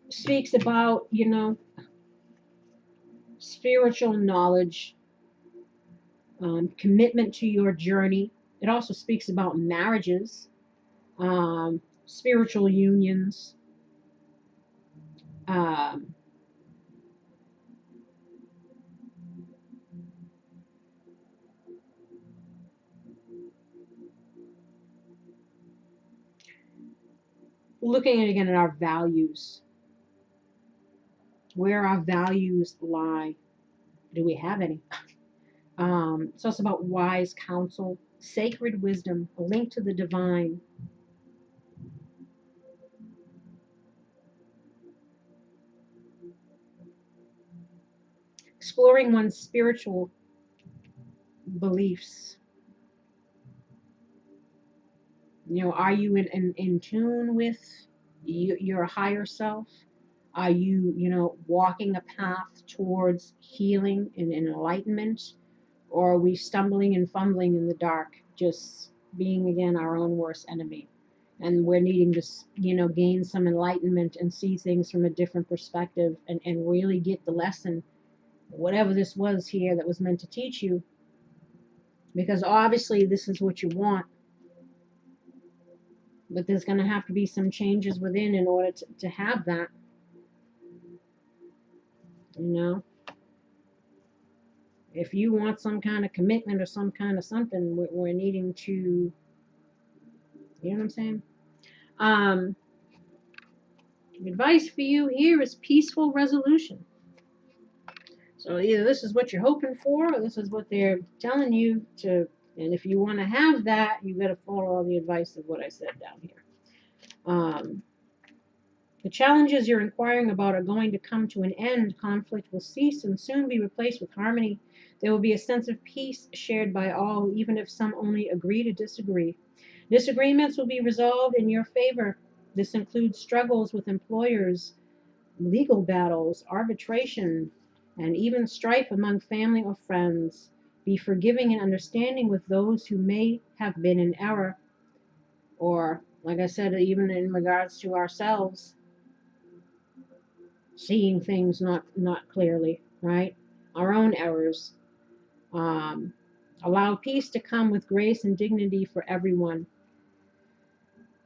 speaks about, spiritual knowledge, commitment to your journey. It also speaks about marriages, spiritual unions, looking again at our values, where our values lie. Do we have any? It's also about wise counsel, sacred wisdom, a link to the divine. Exploring one's spiritual beliefs. Are you in tune with your higher self? Are you, walking a path towards healing and enlightenment? Or are we stumbling and fumbling in the dark, just being, again, our own worst enemy? And we're needing to, gain some enlightenment and see things from a different perspective and really get the lesson, whatever this was here that was meant to teach you. Because obviously this is what you want. But there's going to have to be some changes within in order to have that. If you want some kind of commitment or some kind of something, we're needing to, you know what I'm saying? Advice for you here is peaceful resolution. So either this is what you're hoping for, or this is what they're telling you to. And if you want to have that, you got to follow all the advice of what I said down here. The challenges you're inquiring about are going to come to an end. Conflict will cease and soon be replaced with harmony. There will be a sense of peace shared by all, even if some only agree to disagree. Disagreements will be resolved in your favor. This includes struggles with employers, legal battles, arbitration, and even strife among family or friends. Be forgiving and understanding with those who may have been in error, or, like I said, even in regards to ourselves, seeing things not clearly, right? Our own errors. Allow peace to come with grace and dignity for everyone.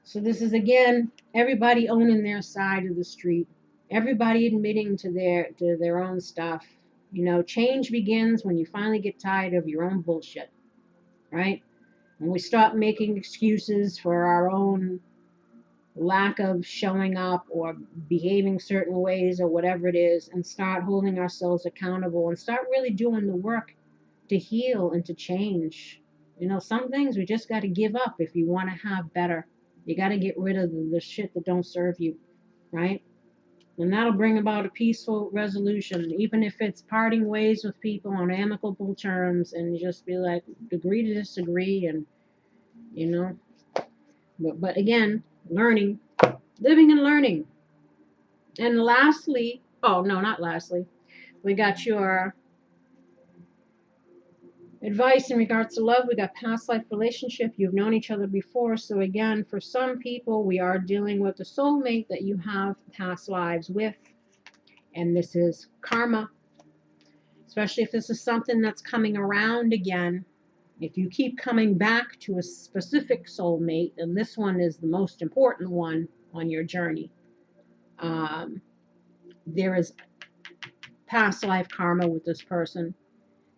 So this is, again, everybody owning their side of the street, everybody admitting to their own stuff. You know, change begins when you finally get tired of your own bullshit, right? When we stop making excuses for our own lack of showing up or behaving certain ways or whatever it is, and start holding ourselves accountable and start really doing the work to heal and to change. You know, some things we just got to give up if you want to have better. You got to get rid of the shit that don't serve you, right? And that'll bring about a peaceful resolution, even if it's parting ways with people on amicable terms, and just be like, agree to disagree, and you know. But again, learning, living and learning. And lastly, oh no, not lastly, we got your advice in regards to love. We got past life relationship. You've known each other before. So again, for some people, we are dealing with a soulmate that you have past lives with. And this is karma, especially if this is something that's coming around again. If you keep coming back to a specific soulmate, and this one is the most important one on your journey, there is past life karma with this person,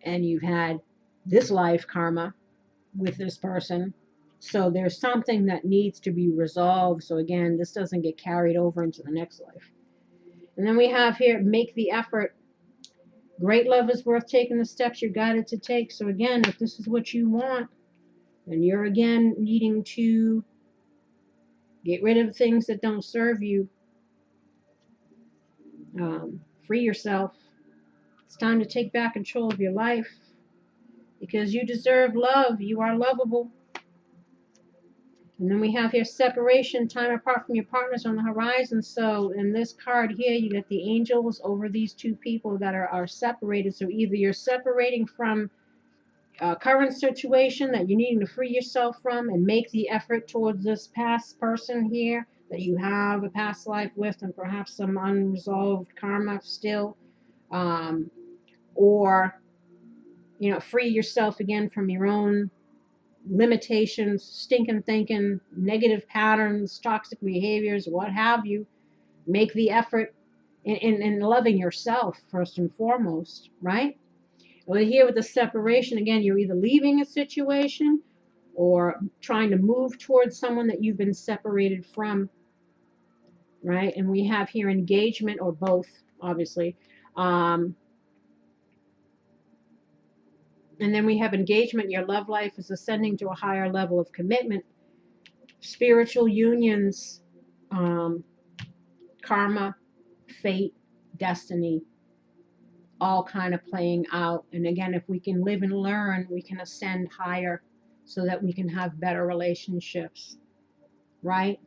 and you've had this life karma with this person. So there's something that needs to be resolved. So again, this doesn't get carried over into the next life. And then we have here, make the effort. Great love is worth taking the steps you're guided to take. So again, if this is what you want, then you're again needing to get rid of things that don't serve you. Free yourself. It's time to take back control of your life, because you deserve love. You are lovable. And then we have here separation, time apart from your partners on the horizon. So in this card here, you get the angels over these two people that are separated. So either you're separating from a current situation that you're needing to free yourself from and make the effort towards this past person here that you have a past life with and perhaps some unresolved karma still. Or, you know, free yourself again from your own limitations, stinking thinking, negative patterns, toxic behaviors, what have you. Make the effort in loving yourself first and foremost, right? Well, here with the separation, again, you're either leaving a situation or trying to move towards someone that you've been separated from, right? And we have here engagement, or both, obviously. And then we have engagement. Your love life is ascending to a higher level of commitment. Spiritual unions, karma, fate, destiny, all kind of playing out. And again, if we can live and learn, we can ascend higher so that we can have better relationships, right?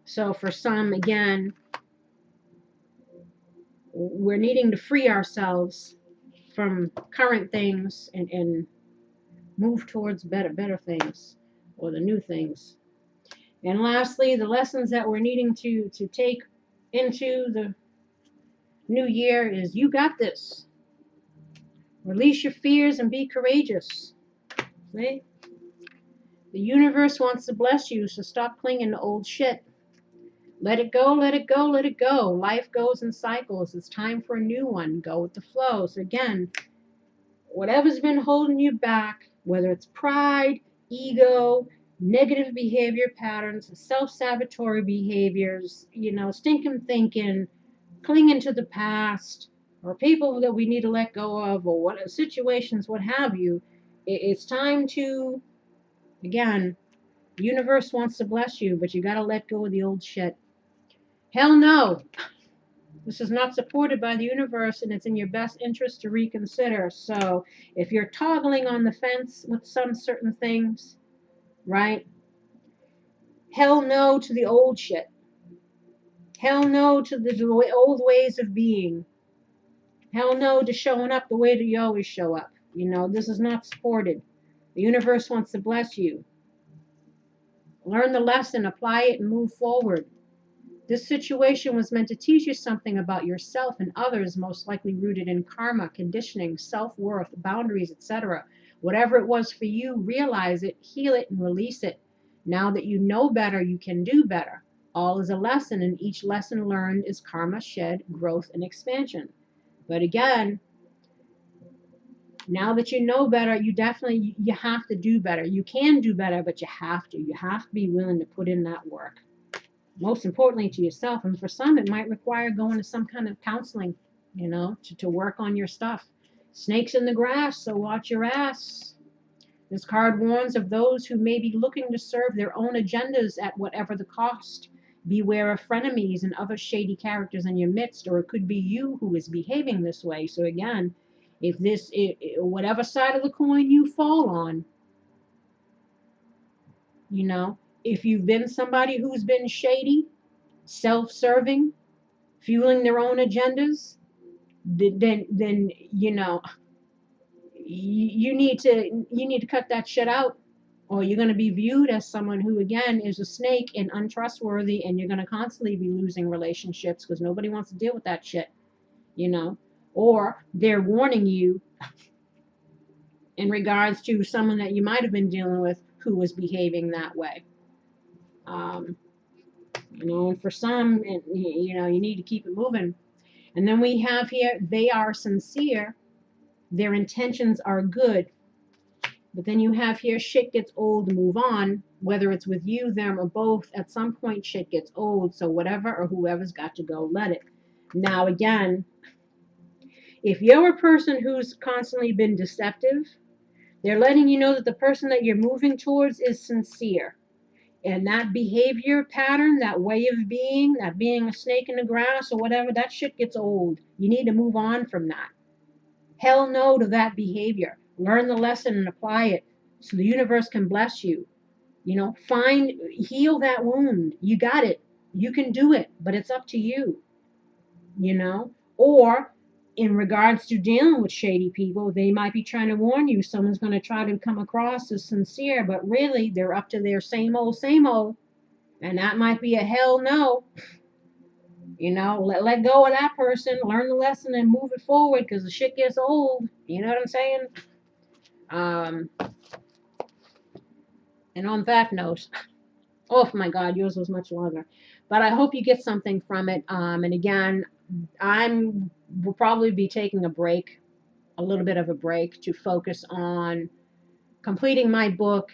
So for some, again, we're needing to free ourselves from current things and move towards better things, or the new things. And lastly, the lessons that we're needing to take into the new year is, you got this. Release your fears and be courageous. See? The universe wants to bless you, so stop clinging to old shit. Let it go, let it go, let it go. Life goes in cycles. It's time for a new one. Go with the flow. So again, whatever's been holding you back, whether it's pride, ego, negative behavior patterns, self-sabotatory behaviors, you know, stinking thinking, clinging to the past, or people that we need to let go of, or what situations, what have you, it's time to, again, the universe wants to bless you, but you got to let go of the old shit. Hell no. This is not supported by the universe, and it's in your best interest to reconsider. So if you're toggling on the fence with some certain things, right? Hell no to the old shit. Hell no to the old ways of being. Hell no to showing up the way that you always show up. You know, this is not supported. The universe wants to bless you. Learn the lesson, apply it, and move forward. This situation was meant to teach you something about yourself and others, most likely rooted in karma, conditioning, self-worth, boundaries, etc. Whatever it was for you, realize it, heal it, and release it. Now that you know better, you can do better. All is a lesson, and each lesson learned is karma shed, growth, and expansion. But again, now that you know better, you have to do better. You can do better, but you have to. You have to be willing to put in that work. Most importantly to yourself. And for some, it might require going to some kind of counseling, you know, to work on your stuff. Snakes in the grass, so watch your ass. This card warns of those who may be looking to serve their own agendas at whatever the cost. Beware of frenemies and other shady characters in your midst, or it could be you who is behaving this way. So again, if whatever side of the coin you fall on, you know, if you've been somebody who's been shady, self-serving, fueling their own agendas, then you know, you need to cut that shit out, or you're going to be viewed as someone who, again, is a snake and untrustworthy, and you're going to constantly be losing relationships because nobody wants to deal with that shit, you know. Or they're warning you in regards to someone that you might have been dealing with who was behaving that way. You know, and for some, you know, you need to keep it moving. And then we have here, they are sincere. Their intentions are good. But then you have here, shit gets old, move on. Whether it's with you, them, or both, at some point shit gets old. So whatever or whoever's got to go, let it. Now again, if you're a person who's constantly been deceptive, they're letting you know that the person that you're moving towards is sincere. And that behavior pattern, that way of being, that being a snake in the grass or whatever, that shit gets old. You need to move on from that. Hell no to that behavior. Learn the lesson and apply it so the universe can bless you. You know, heal that wound. You got it. You can do it, but it's up to you. You know, or in regards to dealing with shady people, they might be trying to warn you. Someone's going to try to come across as sincere, but really they're up to their same old, and that might be a hell no. You know, let go of that person, learn the lesson, and move it forward because the shit gets old. You know what I'm saying? And on that note, oh my God, yours was much longer. But I hope you get something from it. And again, will probably be taking a little bit of a break to focus on completing my book,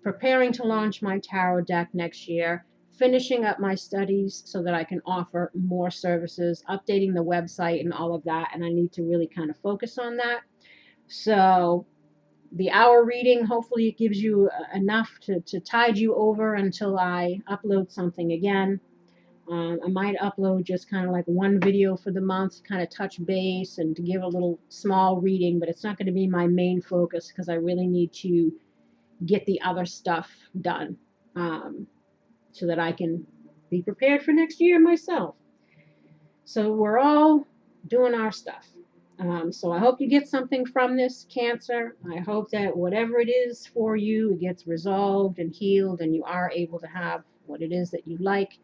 preparing to launch my tarot deck next year, finishing up my studies so that I can offer more services, updating the website and all of that. And I need to really kind of focus on that. So the hour reading, hopefully it gives you enough to tide you over until I upload something again. I might upload just kind of like one video for the month, kind of touch base and to give a little small reading, but it's not going to be my main focus because I really need to get the other stuff done so that I can be prepared for next year myself. So we're all doing our stuff. So I hope you get something from this, Cancer. I hope that whatever it is for you, it gets resolved and healed and you are able to have what it is that you like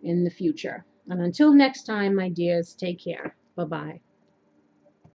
in the future. And until next time, my dears, take care. Bye-bye.